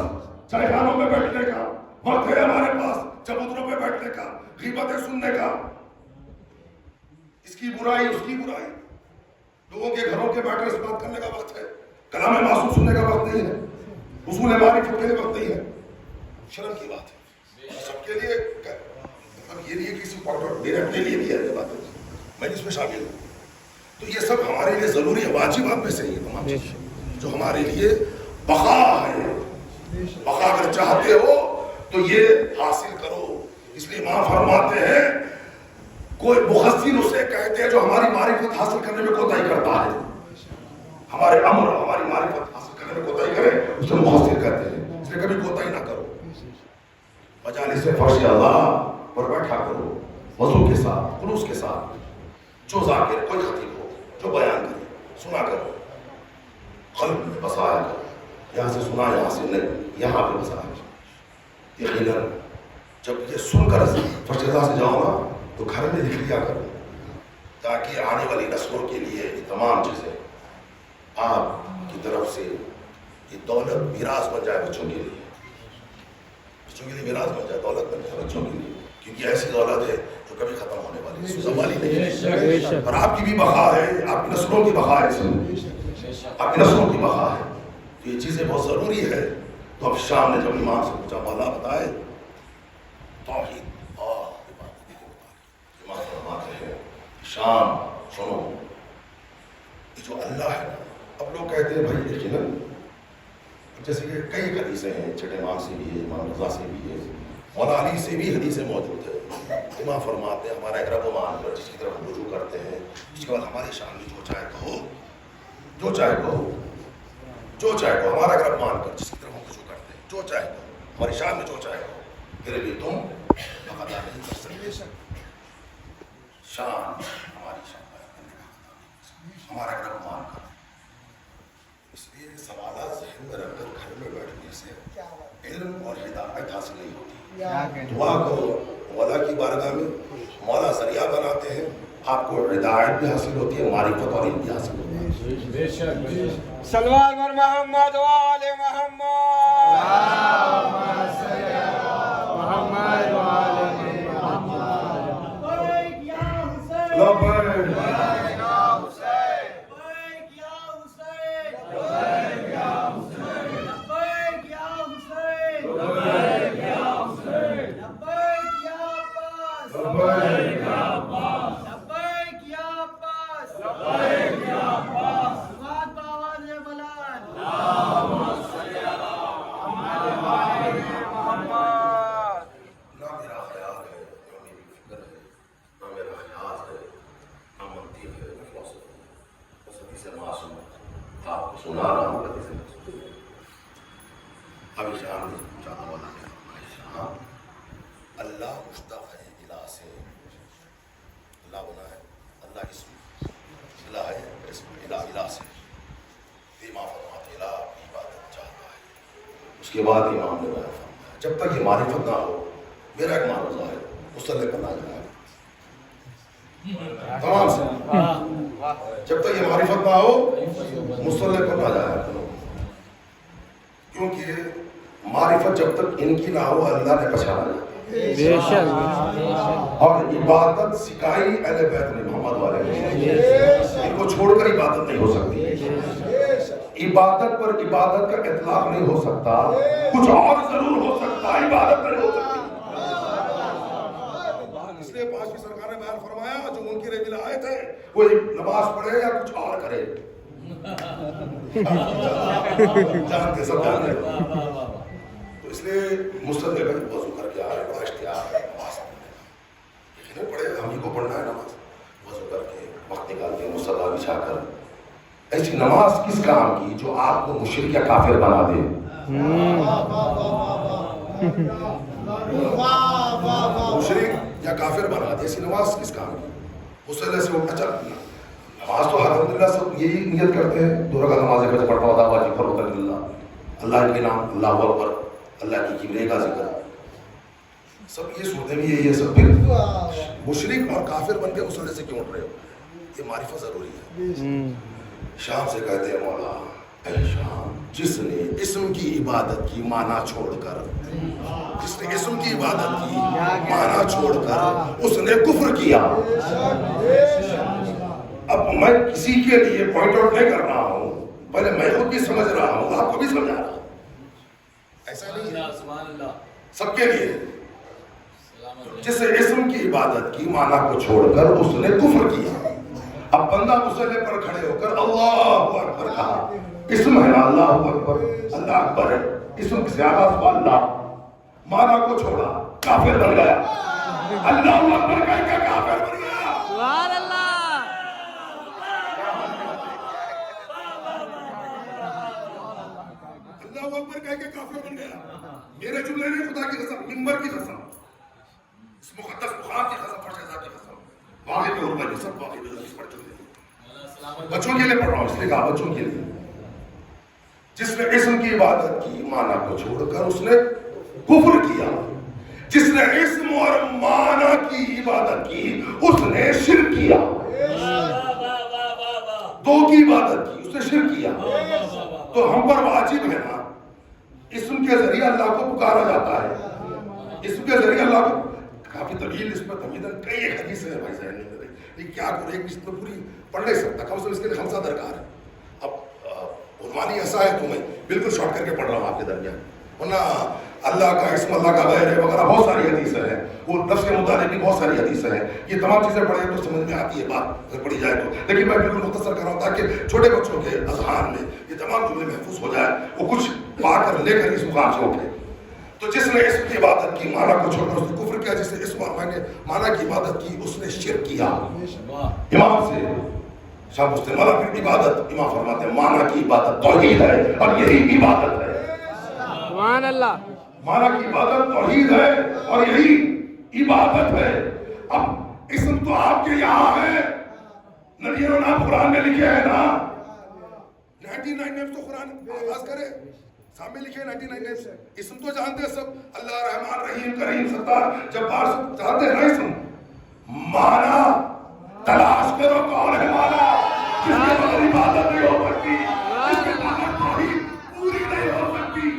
چائے خانوں میں بیٹھنے کا، وقت ہے ہمارے پاس چبوتروں پہ بیٹھنے کا، غیبتیں سننے کا، اس کی برائی اس کی برائی، لوگوں کے گھروں کے بیٹھ کر اس بات کرنے کا وقت ہے۔ کلام معصوم سننے کا وقت نہیں ہے، اصول معرفت کے لیے وقت نہیں ہے، شرم کی بات ہے سب کے لیے۔ مطلب یہ نہیں ہے کسی پاکٹ میرے اپنے لیے بھی ہے یہ بات ہے، میں اس میں شامل ہوں۔ تو یہ سب ہمارے لیے ضروری ہے، واجبات میں سے یہ تمام چیزیں جو ہمارے لیے بقا ہے۔ بقا اگر چاہتے ہو تو یہ حاصل کرو۔ اس لیے امام فرماتے ہیں کوئی مخصر اسے کہتے ہیں جو ہماری معرفت حاصل کرنے میں کوتاہی کرتا ہے، ہمارے امر ہماری معرفت حاصل کرنے میں کوتاہی کرے اسے مخصر کہتے ہیں۔ اس لیے کبھی کوتاہی نہ کرو، مجالس فرش اللہ پر بیٹھا کرو وضو کے ساتھ، خلوص کے ساتھ، جو ذاکر کوئی خطیب ہو جو بیان کرے سنا کرو، قلب میں بسایا کرو، یہاں سے سنا یہاں سے نہیں، یہاں پہ بسایا کرو۔ یقیناً جب یہ سن کر فرش اللہ سے جاؤ گا تو گھر میں لکھ لیا کرو تاکہ آنے والی نسلوں کے لیے یہ تمام چیزیں آپ کی طرف سے یہ دولت میراث بن جائے بچوں کے لیے، بچوں کے لیے میراث بن جائے، دولت بن جائے بچوں کے لیے، کیونکہ ایسی دولت ہے جو کبھی ختم ہونے والی ہے، زوالی نہیں ہے، اور آپ کی بھی بقا ہے، آپ کی نسلوں کی بقا ہے، آپ کی نسلوں کی بقا ہے۔ تو یہ چیزیں بہت ضروری ہے۔ تو اب شام نے جب امام سے پوچھا مولا بتائے توحید اور عبادت کے متعلق، امام فرماتے ہیں شام سنو، یہ جو اللہ ہے نا، اب لوگ کہتے ہیں بھائی یقیناً جیسے کہ کئی حدیثیں ہیں، چھٹے امام سے بھی ہے، امام رضا سے بھی ہے، مولا علی سے بھی حدیثیں موجود ہے۔ امام فرماتے ہیں ہمارا ایک رب و مان پر جس کی طرف رجوع کرتے ہیں، اس کے بعد ہماری شان میں جو چاہے کہو، جو چاہے کہو، جو چاہے کہو، ہمارا ایک رب مان کر جس کی طرف ہم رجوع کرتے ہیں، جو چاہے کہو، ہماری شان میں جو چاہے کہو، پھر بھی تم ادا نہیں کر سکتے۔ شان ہماری شان ہمارا ایک رب مان کر، اس لیے سوالات ذہن میں رکھ کر گھر میں بیٹھنے سے علم اور ہدایت حاصل نہیں ہوتی۔ دعا کرو مولا کی بارگاہ میں، مولا ذریعہ بناتے ہیں، آپ کو ہدایت بھی حاصل ہوتی ہے، معرفت اور علم بھی حاصل ہوتا ہے۔ بے شک بے شک۔ صلوات بر محمد و آل محمد۔ محمد و آل اللہ مشتق ہے الہ سے، اللہ بنا ہے، اللہ اسم الہ ہے، اسم الہ سے، امام فرماتے الہ کی عبادت چاہتا ہے۔ اس کے بعد امام نے بیان فرمایا جب تک یہ معرفت نہ ہو، میرا ایک معروضہ ہے مصلی پر نہ جانا، تمام سے جب تک یہ معرفت نہ ہو مصلی پر نہ جایا کرو، کیونکہ معرفت جب تک ان کی نہ ہو اللہ نے پہچانا جائے۔ بے شک۔ اور عبادت سکھائی اہل بیت نے محمد والے نے، ان کو چھوڑ کر عبادت نہیں ہو سکتی، عبادت پر عبادت کا اطلاق نہیں ہو سکتا، کچھ اور ضرور ہو سکتا، عبادت نہیں ہو سکتی۔ اس لیے پانچویں سرکار نے بیان فرمایا جو منکر ولایت ہے وہ نماز پڑھے یا کچھ اور کرے، جانتے سب جانتے واہ واہ واہ تو اس لیے مستد ہے وضو کر کے آ رہے بڑا اشتہار ہے نماز نہیں پڑھے ہم ہی کو پڑھنا ہے نماز وضو کر کے وقت نکال کے مصطفیٰ بچھا کر ایسی نماز کس کام کی جو آپ کو مشرک یا کافر بنا دے مشرک یا کافر بنا دے ایسی نماز کس کام کی مصلی سے اٹھنا چل نماز تو الحمدللہ سب یہی نیت کرتے ہیں 2 رکعت نماز فجر پڑھتا ہوتا واجب فرض اللہ کے نام اللہ اکبر اللہ کی کبریائی کا ذکر سب یہ صورتیں بھی یہی ہے سب پھر مشرک اور کافر بن کے مصلی سے کیوں اٹھ رہے ہو یہ معرفت ضروری ہے شام سے کہتے ہیں مولا اے شام جس نے اسم کی عبادت کی معنی چھوڑ کر جس نے اسم کی عبادت کی معنی چھوڑ کر اس نے کفر کیا اب میں کسی کے لیے پوائنٹ آؤٹ نہیں کر رہا ہوں پہلے میں خود بھی سمجھ رہا ہوں آپ کو بھی سمجھا رہا ہوں ایسا نہیں ہے سبحان اللہ سب کے لیے جس اسم کی عبادت کی معنی کو چھوڑ کر اس نے کفر کیا اب بندہ مصلی پر کھڑے ہو کر اللہ اکبر کہا اسم ہے اللہ اکبر اللہ اکبر ہے اسم سے آغاز ہوا اللہ معنی کو چھوڑا کافر بن گیا اللہ اکبر کہہ کے کافر بن گیا سبحان اللہ اللہ اکبر کہہ کے کافر بن گیا میرے جملے نے خدا کی قسم منبر کی قسم اس مقدس بخار کی قسم فرش ذات کی قسم واقعی میں اور سب واقعی میں اس پڑھ چکے بچوں کے لیے پڑھ رہا ہوں اس لیے کہا بچوں کے لیے جس نے اسم کی عبادت کی معنی کو چھوڑ کر اس نے کفر کیا جس نے اسم اور معنی کی عبادت کی اس نے شرک کیا دو کی عبادت کی اس نے شرک کیا تو ہم پر واجب ہے نا اسم کے ذریعے اللہ کو پکارا جاتا ہے اسم کے ذریعے اللہ کو کافی طویل اس پر تمیدن کئی ایک حدیث ہے بھائی ذہن میں لیکن کیا کرو ایک اس میں پوری پڑھ نہیں سکتا کم سے کم اس کے لیے خمسہ درکار ہے اب عنوانی ایسا ہے تو میں بالکل شارٹ کر کے پڑھ رہا ہوں آپ کے درمیان ورنہ اللہ کا اسم اللہ کا غیر ہے وغیرہ بہت ساری حدیثیں ہیں وہ نفس کے متعلق بھی بہت ساری حدیثیں ہیں یہ تمام چیزیں پڑھیں تو سمجھ میں آتی ہے بات اگر پڑھی جائے تو لیکن میں بالکل مختصر کر رہا ہوں تاکہ چھوٹے بچوں کے اذہان میں یہ تمام جملے محفوظ ہو جائے وہ کچھ پا کر لے کر اس مقام سے اٹھے تو جس نے اسم کی عبادت کی معنی کو چھوڑ کر اس نے کفر کیا جس نے اسم اور معنی کی عبادت کی اس نے شرک کیا امام سے شاہ مسلم والا پھر عبادت امام فرماتے ہیں معنی کی عبادت توحید ہے اور یہی عبادت ہے سبحان اللہ معنی کی عبادت توحید ہے اور یہی عبادت ہے اب اسم تو آپ کے یہاں ہے نبیوں نے قرآن میں لکھے ہیں نا 99 نیمز تو قرآن آغاز کرے سامنے لکھے 99 نیمز اسم تو جانتے سب اللہ رحمان رحیم کریم ستار جبار سب جانتے ہیں نا اسم معنی تلاش کرو کون ہے معنی جس کے بغیر عبادت نہیں ہو سکتی جس کے بغیر توحید پوری نہیں ہو سکتی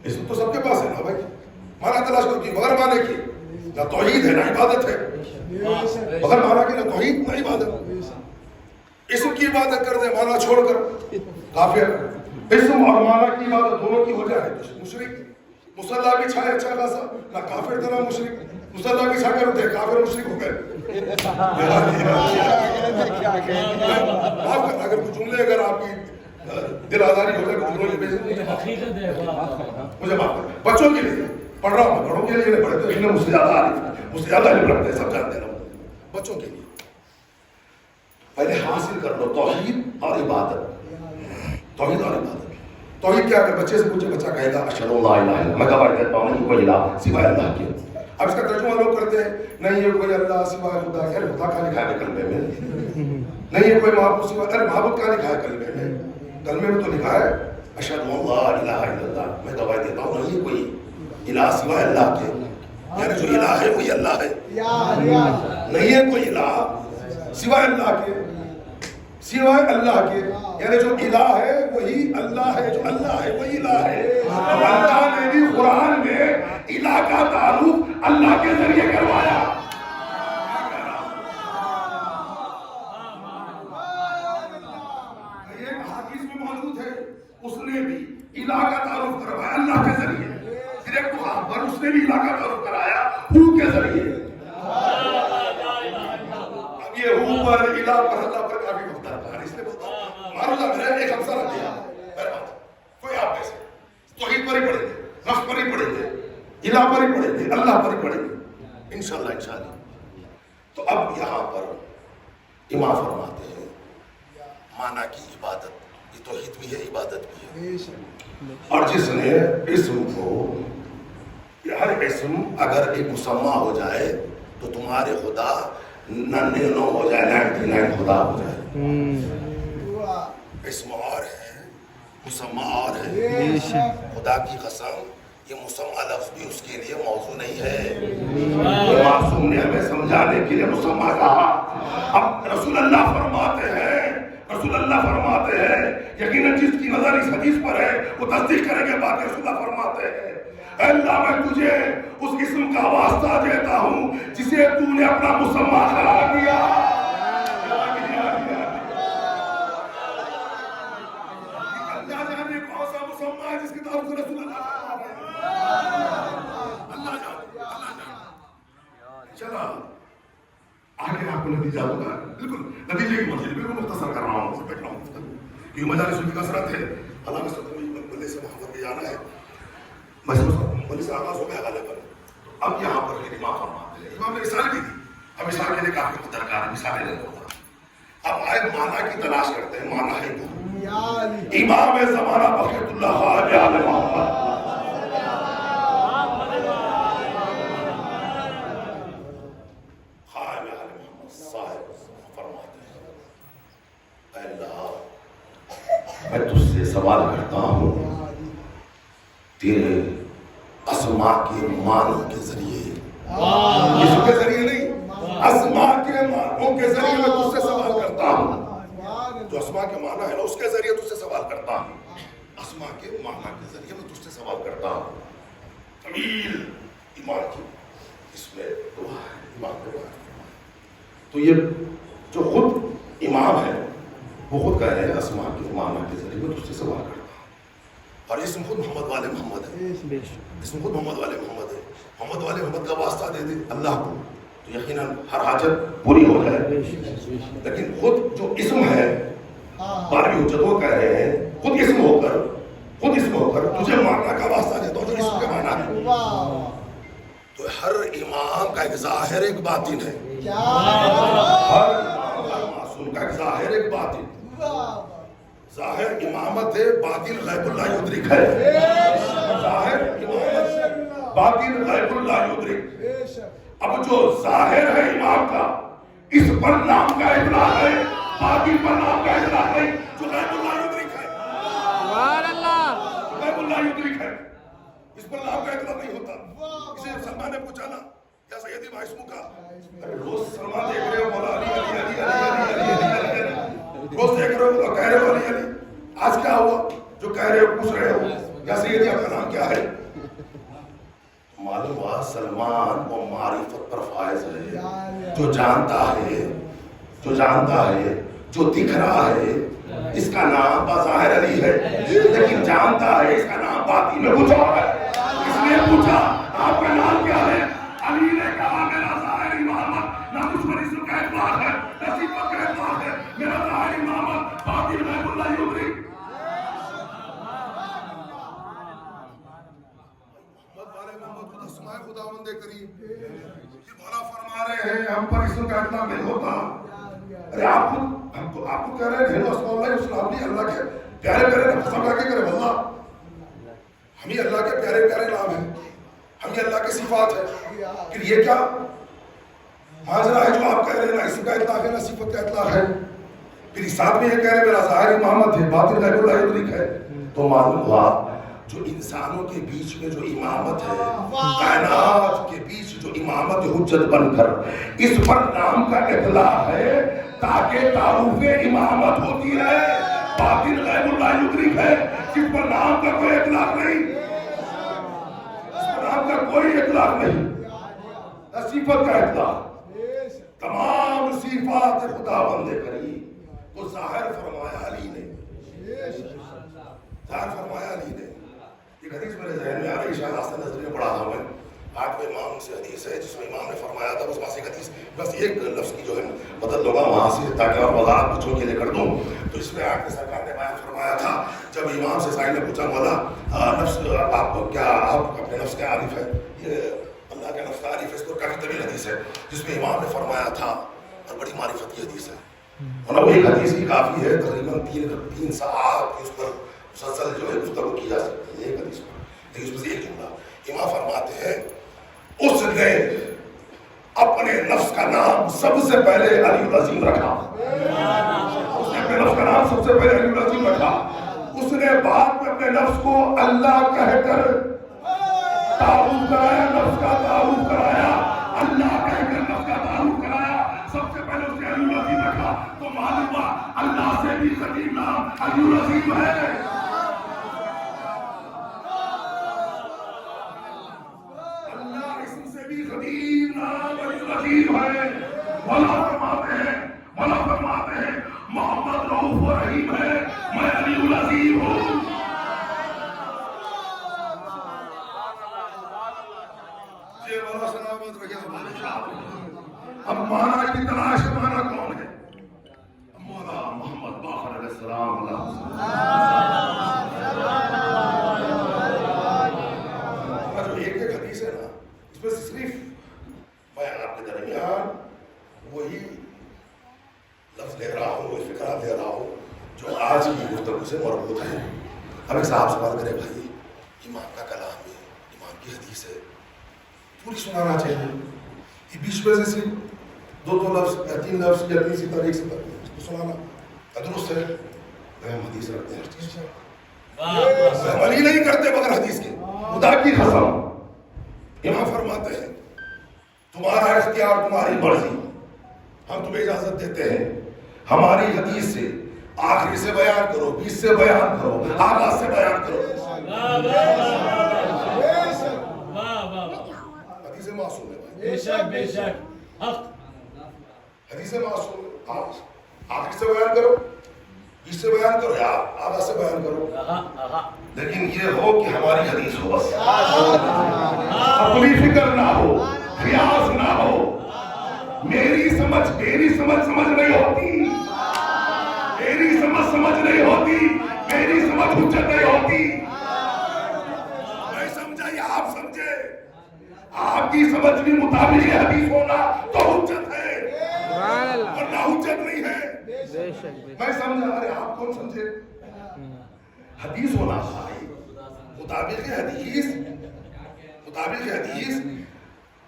اسم تو سب کے پاس ہے نا بھائی معنی تلاش کرو کی بغیر معنی کی نہ توحید ہے نہ عبادت ہے بغیر معنی کی نہ توحید نہ عبادت اسم کی عبادت کر دے معنی چھوڑ کر کافر اسم اور معنی کی عبادت دونوں کی ہو جائے مشرک مصلی بھی چھائے اچھا خاصا نہ کافر تھا نہ مشرک مصلی بھی چھا کر اٹھے کافر مشرک ہو گئے معاف کرنا اگر کچھ جملے اگر آپ کی دل آزاری ہو جائے مجھے معاف کر بچوں کے لیے پڑھ رہا ہوں بڑوں کے لیے نہیں پڑھتے علم مجھ سے زیادہ آ رہی مجھ سے زیادہ علم رکھتے ہیں سب جانتے ہیں بچوں کے لیے پہلے حاصل کر لو توحید اور عبادت توحید اور عبادت توحید کیا اگر بچے سے پوچھے بچہ کہے گا اشہد ان لا الہ الا اللہ میں گواہی دیتا ہوں نہیں کوئی الہ سوائے اللہ کے اب اس کا ترجمہ لوگ کرتے ہیں نہیں یہ کوئی اللہ سوائے خدا کے خدا کا لکھا ہے کلمے میں نہیں یہ کوئی معبود سوائے ارے معبود کا لکھا ہے کلمے میں کلمے میں تو لکھا ہے اشہد ان لا الہ الا اللہ میں گواہی دیتا ہوں نہیں کوئی الہ سوائے اللہ کے یعنی جو الہ ہے وہی اللہ ہے نہیں ہے کوئی الہ سوائے اللہ کے، سوائے اللہ کے، یعنی جو الہ ہے وہی اللہ ہے، جو اللہ ہے وہی الہ ہے۔ اللہ نے بھی قرآن میں الہ کا تعارف اللہ کے ذریعے کروایا۔ ایک حدیث میں موجود ہے، اس نے بھی الہ کا تعارف کروایا اللہ کے ذریعے، پھر ایک پر اس نے بھی الہ کا تعارف کرایا ہو کے ذریعے۔ اب یہ ہو پر الہ پر اللہ پر کافی مختلف ہے، اس نے بتا معروضہ میں ایک حمزہ رکھ دیا، کوئی آپ ایسے توحید پر ہی پڑھیں گے، نفس پر ہی پڑھیں گے، الہ پر ہی پڑھیں گے، اللہ پر ہی پڑھیں گے انشاءاللہ انشاءاللہ۔ تو اب یہاں پر امام فرماتے ہیں معنی کی عبادت، یہ توحید بھی ہے عبادت بھی ہے، اور جس نے اسم کو، ہر اسم اگر ایک مسمہ ہو جائے تو تمہارے خدا 99 ہو جائے، 99 خدا ہو جائے۔ اسم اور ہے، مسمہ اور ہے، خدا کی قسم یہ مسمہ لفظ بھی اس کے لیے موضوع نہیں ہے۔ معصوم نے ہمیں سمجھانے کے لیے مسمہ کہا۔ اب رسول اللہ فرماتے ہیں، رسول اللہ فرماتے ہیں، یقیناً جس کی نظر اس حدیث پر ہے وہ تصدیق کریں گے بات، رسول اللہ فرماتے ہیں اے اللہ میں تجھے اس اسم کا واسطہ دیتا ہوں جسے تو نے اپنا مسمہ قرار دیا۔ اللہ جانے کون سا مسمہ ہے جس کی تعارف رسول اللہ فرماتے ہیں، اللہ جانے، اللہ جانے۔ چلا آگے آپ کو نتیجہ ہوگا، بالکل نتیجے کی مرضی، بالکل مختصر کر رہا ہوں، بیٹھ رہا ہوں، یہ مجالس کی کثرت ہے، علامہ ملے سے وہاں پر بھی جانا ہے، محسوس ملے سے آغاز ہو گیا غالباً۔ اب یہاں پر پھر امام فرماتے ہیں، امام نے مثال بھی دی، اب مثال کے لیے کافی درکار ہے، مثالیں نہیں ہوگا۔ اب آئے معنی کی تلاش کرتے ہیں، معنی ہے کیا؟ امام زمانہ بخیت اللہ خواجہ آل محمد میں تجھ سے سوال کرتا ہوں تیرے اسماء کے معنوں کے ذریعے، اسم کے ذریعے نہیں، اسماء کے معنوں کے ذریعے میں تجھ سے سوال کرتا ہوں، جو اسماء کے معنی ہے نا اس کے ذریعے تجھ سے سوال کرتا ہوں، اسماء کے معنی کے ذریعے میں تجھ سے سوال کرتا ہوں۔ طویل ایمان کی اس میں دعا ہے، ایمان کی دعا ہے۔ تو یہ جو خود امام ہے وہ خود کہہ رہے ہیں اسماء کے معنی کے ذریعے میں تجھ سے سوال کرتا ہوں، اور اسم خود محمد والے محمد ہے، اسم خود محمد والے محمد ہے، محمد والے محمد کا واسطہ دے دے اللہ کو تو یقیناً ہر حاجت پوری ہو جائے۔ لیکن خود جو اسم ہے بارہویں حجت وہ کہہ رہے ہیں خود اسم ہو کر تجھے معنی کا واسطہ دیتا ہوں جو اسم کے معنی ہے۔ تو ہر امام کا ایک ظاہر ایک باطن ہے، ہر معصوم کا ایک ظاہر ایک باطن، ظاہر امامت ہے، باطن غیب اللہ یدرک ہے، ظاہر امامت باطن غیب اللہ یدرک۔ اب جو ظاہر ہے امام کا اس پر نام کا اطلاق ہے، باطن پر نام کا اطلاق ہے، جو غیب اللہ یدرک ہے، سبحان اللہ، غیب اللہ یدرک ہے، اس پر نام کا اطلاق نہیں ہوتا۔ اسے سلمان نے پوچھا نا یا سیدی معصوم کا، روز سلمان دیکھ رہے ہو مولا علی علی علی علی علی علی علی، روز دیکھ رہے ہو کہہ رہے ہو علی علی، آج کیا ہوا جو کہہ رہے ہو پوچھ رہے ہو یا سیدی آپ کا نام کیا ہے؟ معلوم ہوا سلمان وہ معرفت پر فائز ہے، جو جانتا ہے جو دکھ رہا ہے اس کا نام بظاہر علی ہے، لیکن جانتا ہے اس کا نام باطن میں کچھ اور ہے۔ اس لیے پوچھا آپ کا نام کیا ہے؟ علی نے کہا میرا ظاہر امامت نہ کچھ پر اسم کا اطلاق ہے نہ صفت کا اطلاق ہے، میرا ظاہر امامت باطن غیب اللہ یدرک۔ محمد والے محمد خود اسماء خداوند کریم، یہ مولا فرما رہے ہیں ہم پر اسم کا اطلاق نہیں ہوتا۔ ارے آپ کو کہہ رہے ہیں اسماء اللہ اسلام نہیں، اللہ کے پیارے پیارے نفس اللہ کے کرے واللہ، ہم ہی اللہ کے پیارے پیارے نام ہیں، ہم ہی اللہ کے صفات ہیں، پھر یہ کیا ماجرا ہے جو آپ کہہ رہے ہیں نہ اسم کا اطلاق ہے نہ صفت کا اطلاق ہے، پھر اس ساتھ میں یہ کہہ رہے ہیں میرا ظاہر امامت ہے باطن غیب اللہ یدرک ہے۔ تو معلوم ہوا جو انسانوں کے بیچ میں جو امامت ہے، کائنات کے بیچ جو امامت حجت بن کر اس پر نام کا اطلاق ہے تاکہ تعارف امامت ہوتی ہے. باطن غیب اللہ یدرک ہے جس پر نام کا کوئی اطلاق نہیں، اس پر نام کا کوئی اطلاق نہیں، صفت کا اطلاق. تمام صفات خدا بندے کریم کو ظاہر فرمایا علی نے، ظاہر فرمایا علی نے. ایک حدیث میرے ذہن میں آ رہی، شاید آستہ نظریہ پڑھا تھا میں، آج میں امام سے حدیث ہے جس میں امام نے فرمایا تھا، بس وہاں سے ایک حدیث بس ایک لفظ کی جو ہے مدد لوں گا وہاں سے تاکہ اور وضاحت بچوں کے لیے کر دوں. تو اس میں آج کے سرکار نے بیان فرمایا تھا، جب امام سے سائل نے پوچھا مولا نفس آپ کیا آپ اپنے نفس کا عارف ہے؟ یہ اللہ کا نفس عارف ہے، اس پر کافی طویل حدیث ہے جس میں امام نے فرمایا تھا، اور بڑی معرفت کی حدیث ہے. اور وہ ایک حدیث ہی کافی ہے، تقریباً 3 ساعت اس پر مسلسل جو ہے گفتگو کی جا سکتی ہے ایک حدیث پر. لیکن اس میں سے ایک جملہ امام فرماتے ہیں، اس نے اپنے نفس کا نام سب سے پہلے علی العظیم رکھا. اس نے اپنے نفس کا نام سب سے پہلے علی العظیم رکھا. اس نے بعد میں اپنے نفس کو اللہ کہہ کر تعارف کرایا، نفس کا تعارف کرایا، اللہ کہہ کر نفس کا تعارف کرایا. سب سے پہلے اس نے علی العظیم رکھا. تو معلوم ہوا اللہ سے بھی قدیم نام علی العظیم ہے. مولا فرماتے ہیں محمد رؤوف و رحیم ہے، میں علی العظیم ہوں. یہ مولا سلامت رکھے. اب مانا کی تلاش ہے، مانا کون ہے؟ مولا محمد باقر علیہ السلام. جو ایک حدیث ہے نا، اس میں صرف میں آپ کے درمیان وہی لفظ لے رہا ہوں، وہی فکرہ لے رہا ہوں جو آج کی گفتگو سے مربوط ہے. اب ایک صاحب سوال کرے، بھائی امام کا کلام ہے، امام کی حدیث ہے، پوری سنانا چاہیے، یہ بیچ میں سے صرف 2 لفظ یا 3 لفظ یا 3 ستر 1 ستر اس کو سنانا درست ہے؟ ہم حدیث رکھتے ہیں، ہم علی نہیں کرتے بغیر حدیث کے. خدا کی قسم امام فرماتے ہیں تمہارا اختیار، تمہاری مرضی، ہم تمہیں اجازت دیتے ہیں ہماری حدیث سے آخری سے بیان کرو، 20 سے بیان کرو، آغاز سے بیان کرو. حدیث معصوم ہے بھائی، بے شک بے شک، حق حدیث معصوم ہے. آپ آخری سے بیان کرو، 20 سے بیان کرو یا آغاز سے بیان کرو، لیکن یہ ہو کہ ہماری حدیث ہو، بس اپنی فکر نہ ہو، خیاس نہ ہو. میری سمجھ سمجھ نہیں ہوتی، میری سمجھ نہیں ہوتی، میری سمجھ حجت نہیں ہوتی. میں سمجھا یا آپ سمجھے، آپ کی سمجھ کے مطابق یہ حدیث ہونا تو حجت ہے، ورنہ حجت نہیں ہے. میں سمجھا، ارے آپ کون سمجھے؟ حدیث ہونا چاہیے مطابق حدیث، مطابق حدیث.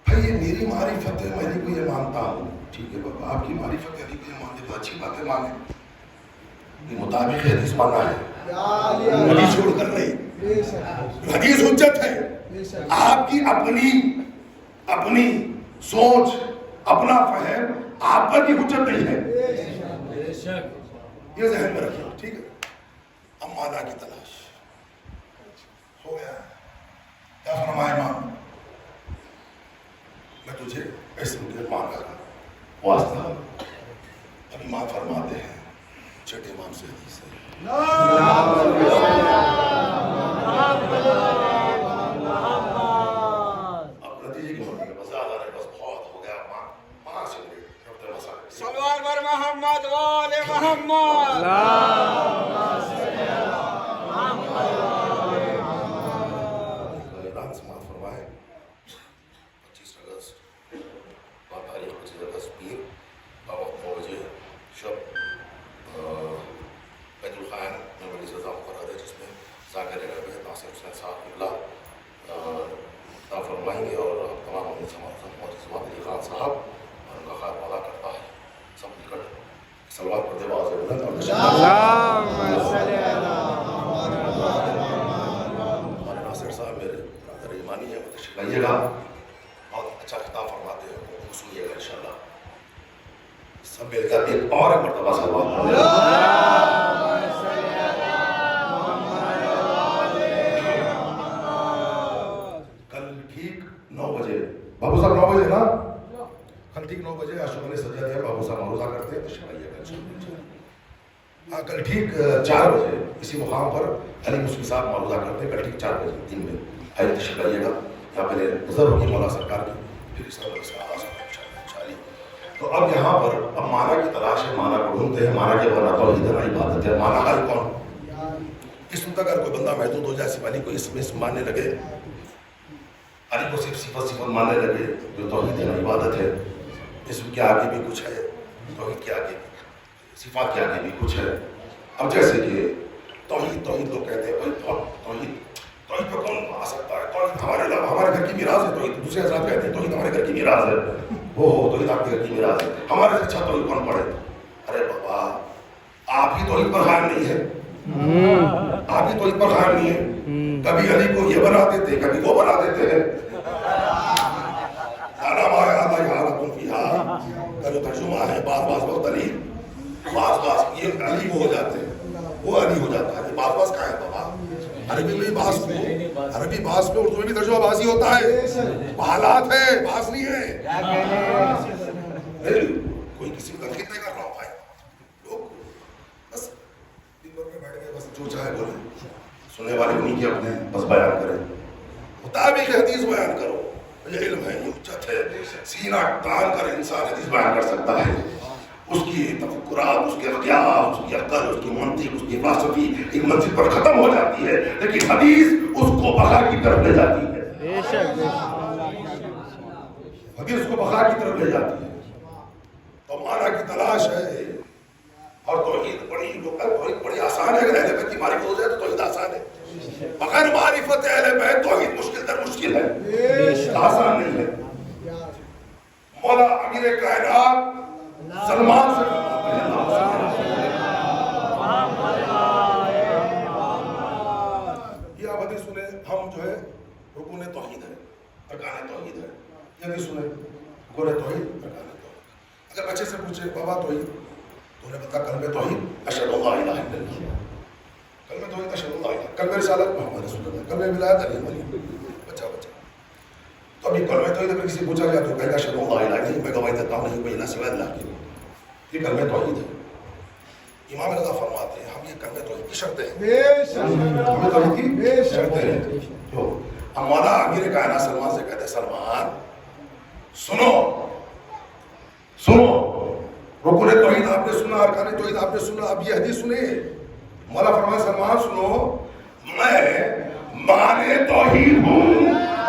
بھائی یہ میری معرفت ہے، میں کو یہ مانتا ہوں، ٹھیک ہے بابا آپ کی معرفت ہے، علی کو یہ مانتے تو اچھی بات ہے، مانے. یہ مطابق حدیث مانا ہے، حدیث چھوڑ کر نہیں. حدیث حجت ہے. آپ کی اپنی سوچ، اپنا فہم آپ پر کی حجت نہیں ہے. یہ ذہن میں رکھیں، ٹھیک ہے. اب مانا کی تلاش ہو گیا. کیا فرمایا امام؟ میں تجھے اسم کے مانا کا واسطہ. اب امام فرماتے ہیں، چھٹے امام سے حدیث ہے، اب نتیجے کی بات ہے، بس زیادہ نہیں، بس بہت ہو گیا. ماں سے صلوات بر محمد و آل محمد. فرمائیں گے اور تمام اپنے علی خان صاحب اور ان کا خیر ادا کرتا ہے. سب مل کر صلوات پڑھتے باز بلند اور مانی ہے وہ تشریف لائیے گا. بہت اچھا خطاب فرماتے ہیں, وہ سنیے گا انشاءاللہ. سب مل کر ایک اور مرتبہ صلوات پڑھیں. کل ٹھیک 9 بجے بابو صاحب 9 بجے نا, کل ٹھیک 9 بجے اشوک نے سجا دیا, بابو صاحب معروضہ کرتے ہیں, تشریف لائیے گا. ہاں کل ٹھیک 4 بجے اسی مقام پر علی مسلم صاحب معروضہ کرتے ہیں, کل ٹھیک 4 بجے دن میں. آئیے تشریف لائیے گا. یہاں پہلے نظر ہوگی مولا سرکار کی, پھر اس کا آواز ہوگی. تو اب یہاں پر اب مانا کی تلاش ہے, مانا کو ڈھونڈتے ہیں. مانا کے بنا تو ادھر عبادت ہے. مانا حل کون؟ اس وقت اگر کوئی بندہ محدود ہو جائے, صرف علی کو اسم ماننے لگے, علی کو صرف صفت ماننے لگے, جو توحید ہے عبادت ہے. اسم کے آگے بھی کچھ ہے, توحید کے آگے بھی, صفات کے آگے بھی کچھ ہے. اب جیسے کہ توحید لوگ کہتے ہیں توحید پر کون آ سکتا ہے؟ توحید ہمارے گھر کی میراث ہے. توحید دوسرے حضرات کہتے ہیں توحید ہمارے گھر کی میراث ہے. توحید آپ کے گھر کی میراث ہے. ہمارے سے اچھا توحید کون پڑھے؟ ارے بابا, آپ ہی توحید پر قائم نہیں ہے. آپ ہی توحید پر قائم نہیں ہے. کبھی علی کو یہ بنا دیتے, کبھی وہ بنا دیتے ہیں. کا جو ترجمہ ہے بعض وقت علی, بعض یہ علی وہ ہو جاتے ہیں, وہ علی ہو جاتا ہے. بعض کہاں ہے بابا؟ عربی میں باس کو, عربی باس میں, اردو میں بھی ترجمہ بازی ہوتا ہے. حالات ہے, باس نہیں ہے. کوئی کسی کو تنقید نہیں کر رہا ہوں بھائی. لوگ بس دن بھر میں بیٹھ گئے, بس جو چاہے بولے, سننے والے نہیں کہ اپنے بس بیان کریں, مطابق حدیث بیان کرو. یہ علم ہے, یہ حجت ہے. سینہ تان کر انسان حدیث بیان کر سکتا ہے. اس کی تفکرات, اس کے اختیار, اس کی عقل, اس کی منطق, اس کی فلسفی ایک منزل پر ختم ہو جاتی ہے, لیکن حدیث اس کو بقا کی طرف لے جاتی ہے. حدیث اس کو بقا کی طرف لے جاتی ہے. تو مانا کی تلاش ہے. اور توحید بڑی آسان ہے. اگر اہل بیت کی معرفت ہو جائے تو توحید آسان ہے. بغیر معرفت اہل بیت توحید مشکل در مشکل ہے, آسان نہیں ہے. مولا امیر کائنات سلمان سے یہ آپ حدیث سنیں. ہم جو ہے رکن توحید ہے, ارکان توحید ہے. یہ بھی سنیں گورے توحید, ارکان توحید. اگر بچے سے پوچھے بابا توحید, تو انہیں بتا کلمہ توحید اشہد اللہ الہ الا اللہ, کلمہ توحید اشہد اللہ الہ, کلمہ رسالت محمد رسول اللہ, کلمہ ولایت علی ولی. بچہ تو ابھی کلمہ توحید اگر کسی پوچھا جائے تو کہے گا اشہد اللہ الہ الا اللہ, میں گواہی دیتا ہوں نہیں کوئی الہ سوائے اللہ کی. یہ کلمہ توحید ہے. امام رضا فرماتے ہیں ہم یہ کلمہ توحید کی شرطیں ہیں, کلمہ توحید کی شرطیں ہیں. جو ہم مولا امیر کائنات سلمان سے کہتے ہیں, سلمان سنو رکن توحید آپ نے سنا, ارکان توحید آپ نے سنا, اب یہ حدیث سنے. مولا فرمایا سلمان سنو, میں مانے توحید ہوں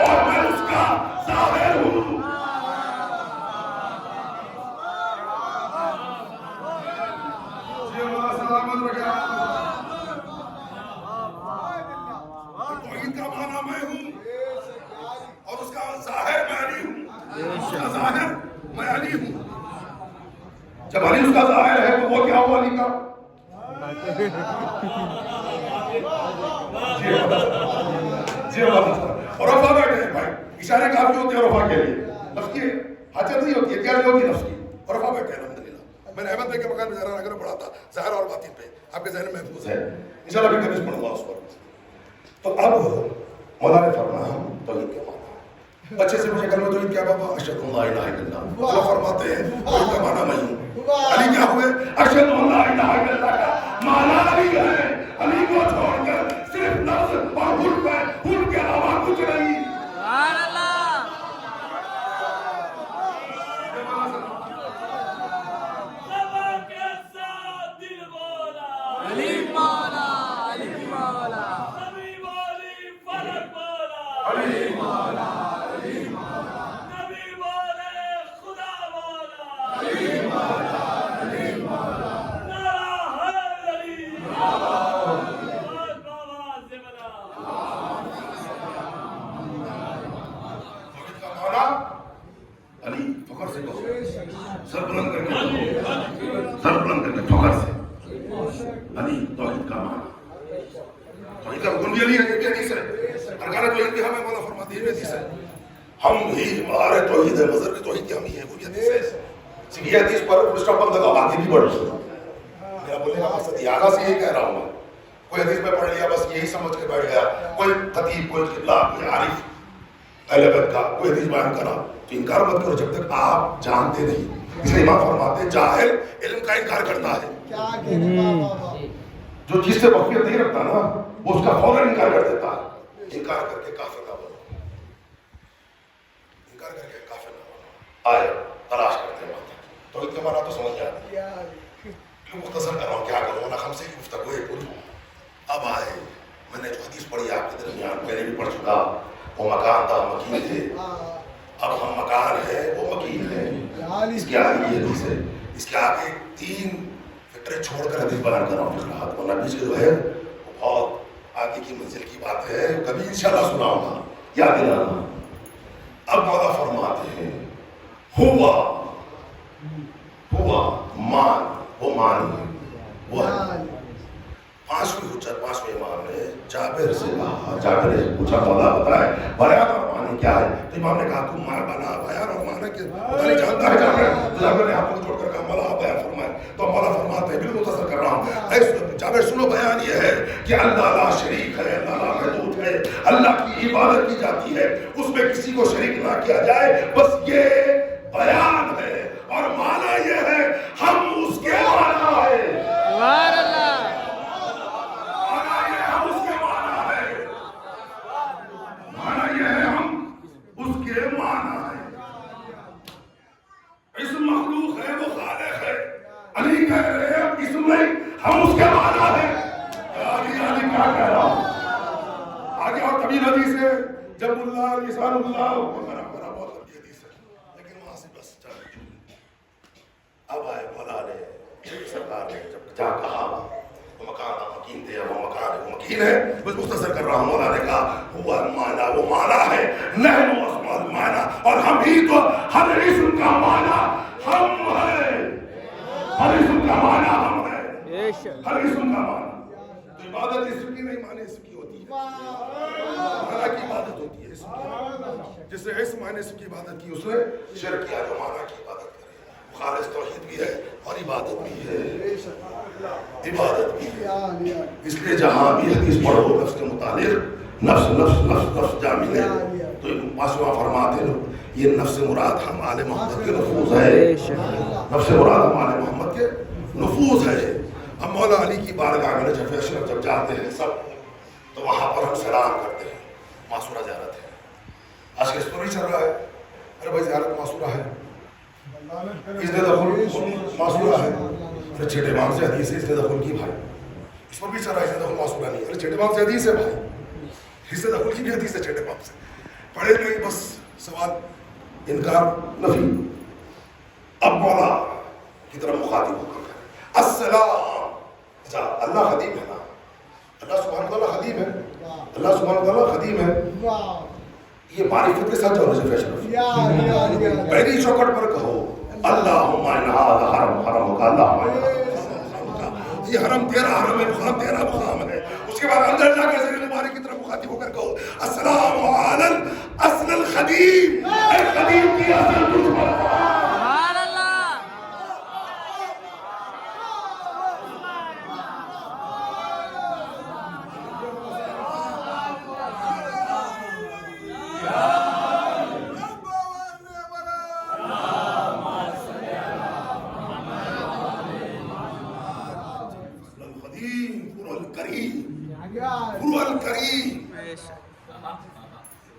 اور میں اس کا ظاہر ہوں. توحید کا معنی میں ہوں اور اس کا ظاہر میں علی ہوں. اس کا ظاہر میں علی ہوں. جب علی اس کا ظاہر ہے تو وہ کیا ہوا علی کا؟ اور رفع بیٹھے ہیں بھائی, اشارے کافی ہوتے ہیں رفع کے لیے. نفس کی حاجت نہیں ہوتی ہے, کیا نہیں ہوتی نفس کی, اور رفع بیٹھے ہیں. الحمدللہ میں نے احمد بھائی کے مکان میں ذرا نگر پڑھا تھا, ظاہر اور باطن پہ آپ کے ذہن میں محفوظ ہے, انشاءاللہ بھی کبھی پڑھوں گا اس پر. تو اب مولا نے فرمایا ہم توحید کے معنی, بچے سے مجھے کلمہ توحید کیا بابا؟ اشہد اللہ الہ الا اللہ. وہ فرماتے ہیں توحید کا معنی میں ہوں. علی کیا ہوئے؟ اشہد اللہ الہ الا اللہ کا معنی علی ہے. علی کو چھوڑ کر صرف نفس اور حلف ہے, حلف کے علاوہ کچھ نہیں. سبحان اللہ. علی مولا, علی مولا, نبی والی فلک مولا, علی مولا, علی مولا, نبی والے خدا مولا, علی مولا, علی مولا. نعرہ ہے علی, آواز سے بنا. توحید کا معنی علی, فخر سے کہو, سر بلند کر کے, سر بلند کر کے فخر سے علی. توحید کا معنی, توحید کا رکن بھی علی ہے, یہ بھی حدیث ہے. ارکان توحید بھی ہمیں مولا فرماتے ہیں حدیث ہے ہم ہی ہمارے توحید ہے مذہب کی توحید کی ہم ہی ہے وہ بھی حدیث ہے یہ حدیث پر پرسٹا بند لگا آگے بھی بڑھ میرا بولنے کا مقصد یہاں سے یہی کہہ رہا ہوں میں کوئی حدیث میں پڑھ لیا بس یہی سمجھ کے بیٹھ گیا کوئی خطیب کوئی قبلہ کوئی عارف اہل بیت کا کوئی حدیث بیان کرا تو انکار مت کرو جب تک آپ جانتے نہیں اس لیے امام فرماتے ہیں جاہل علم کا انکار کرتا ہے جو چیز سے واقفیت نہیں رکھتا نا وہ اس کا فوراً انکار کر دیتا ہے انکار کر کے کافر نہ بنو انکار کر کے کافر نہ بنو آئے تلاش کرتے ہیں تو اس کے معنی تو سمجھ جاتے کیوں مختصر کر رہا ہوں کیا کروں نہ ہم سے گفتگو ہے پوری اب آئے میں نے جو حدیث پڑھی آپ کے درمیان میں نے بھی پڑھ چکا وہ مکان تھا مکین تھے اب ہم مکان ہے وہ مکین ہے اس کے آگے یہ حدیث ہے اس کے آگے 3 فکرے چھوڑ کر حدیث بیان کر رہا ہوں فکرات ورنہ بیچ جو ہے وہ بہت آگے کی منزل کی بات ہے کبھی انشاءاللہ سناؤں گا یاد دلانا اب مولا فرماتے ہیں ہوا مان وہ مان ہے وہ ہے 5ویں حجت 5ویں امام نے جابر سے کہا جابر نے پوچھا مولا بتائے بیان اور معنی کیا ہے تو امام نے کہا تم بنا بیان اور معنی کے پتہ نہیں جانتا ہے جابر تو جابر نے ہاتھ کو جوڑ کر کہا مولا بیان فرمائے تو مولا فرماتے ہیں بالکل مختصر کر رہا ہوں جابر سنو بیان یہ ہے کہ اللہ لا شریک ہے اللہ لا محدود ہے اللہ کی عبادت کی جاتی ہے اس میں کسی کو شریک نہ کیا جائے بس یہ بیان ہے اور معنی یہ ہے ہم اس کے معنی ہے سبحان اللہ اسم مخلوق ہے وہ خالق ہے علی کہہ رہے ہیں اسم نہیں ہم اس کے معنی ہیں علی کیا کہہ رہا ہوں آگے اور طویل حدیث ہے جب اللہ لسان اللہ وغیرہ وغیرہ بہت لمبی حدیث ہے لیکن وہاں سے بس چل اب آئے مولا نے سرکار نے جب جا کہا وہ مکان مکین تھے وہ مکان ہے وہ مکین ہے بس مختصر کر رہا ہوں مولا نے کہا ہوا معنی وہ معنی ہے نحن اسماء المعنی اور ہم ہی تو ہر اسم کا معنی ہم ہے ہر اسم کا معنی ہم ہے ہر اسم کا معنی تو عبادت اسم کی نہیں معنی اسم کی ہوتی ہے معنی کی عبادت ہوتی ہے اسم کی جس نے اسم معنی اسم کی عبادت کی اس نے شرک کیا جو معنی کی عبادت کرے خالص توحید بھی ہے اور عبادت بھی ہے عبادت بھی ہے اس لیے جہاں بھی حدیث پڑھو نفس کے متعلق نفس نفس نفس نفس جامع ہے تو معصومہ فرماتے ہیں یہ نفس مراد ہم آل محمد کے نفوذ ہے نفس مراد ہم آل محمد کے نفوذ ہے ہم مولا علی کی بارگاہ میں نجف اشرف جب جاتے ہیں سب تو وہاں پر ہم سلام کرتے ہیں معصورہ زیارت ہے آج کے اس پر بھی چل رہا ہے ارے بھائی زیارت معصورہ ہے اس نے دخل معصورہ ہے ارے چھٹے امام سے حدیث ہے اس نے دخل کی بھائی اس پر بھی چل رہا ہے اس نے دخل معصورہ نہیں ارے چھٹے امام سے حدیث ہے بھائی اس نے دخل کی بھی حدیث ہے چھٹے امام سے پڑھے نہیں بس سوال انکار نفی اب مولا کی طرف مخاطب ہو کر السلام اچھا اللہ خدیم ہے نا اللہ سبحانہ وتعالی خدیم ہے اللہ سبحانہ وتعالی خدیم ہے یہ معرفت کے ساتھ جو نجف اشرف پہلی چوکٹ پر کہو اللہم انہا حرم حرم کا اللہم یہ حرم تیرا حرم ہے مقام تیرا مقام ہے اس کے بعد اندر جا کے زیر مبارک کی طرف مخاطب ہو کر کہو السلام علی اصل الخدیم اے خدیم کی اصل تجھ پر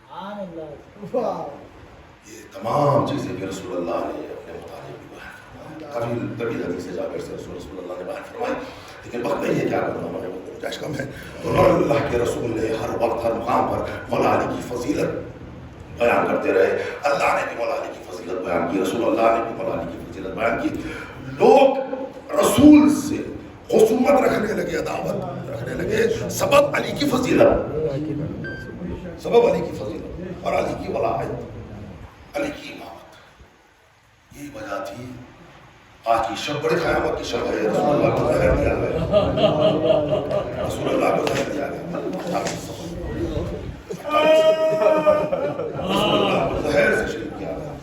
سبحان اللہ یہ تمام چیزیں بھی رسول اللہ نے اپنے مطابق کافی طویل حدیث سے جابر سے رسول اللہ نے بیان فرمائی لیکن وقت نہیں ہے کیا کرنا ہمارے وقت گنجائش کم ہے تو اللہ کے رسول نے ہر وقت ہر مقام پر مولا علی کی فضیلت بیان کرتے رہے اللہ نے بھی مولا علی کی فضیلت بیان کی رسول اللہ نے بھی مولا علی کی فضیلت بیان کی لوگ رسول سے خصومت رکھنے لگے عداوت رکھنے لگے سبب علی کی فضیلت سبب علی کی فضیلت اور علی کی ولایت علی کی امامت یہی وجہ تھی آج کی شب بڑی قیامت کی شب ہے رسول اللہ کو ظاہر دیا گیا رسول اللہ کو ظاہر دیا گیا آه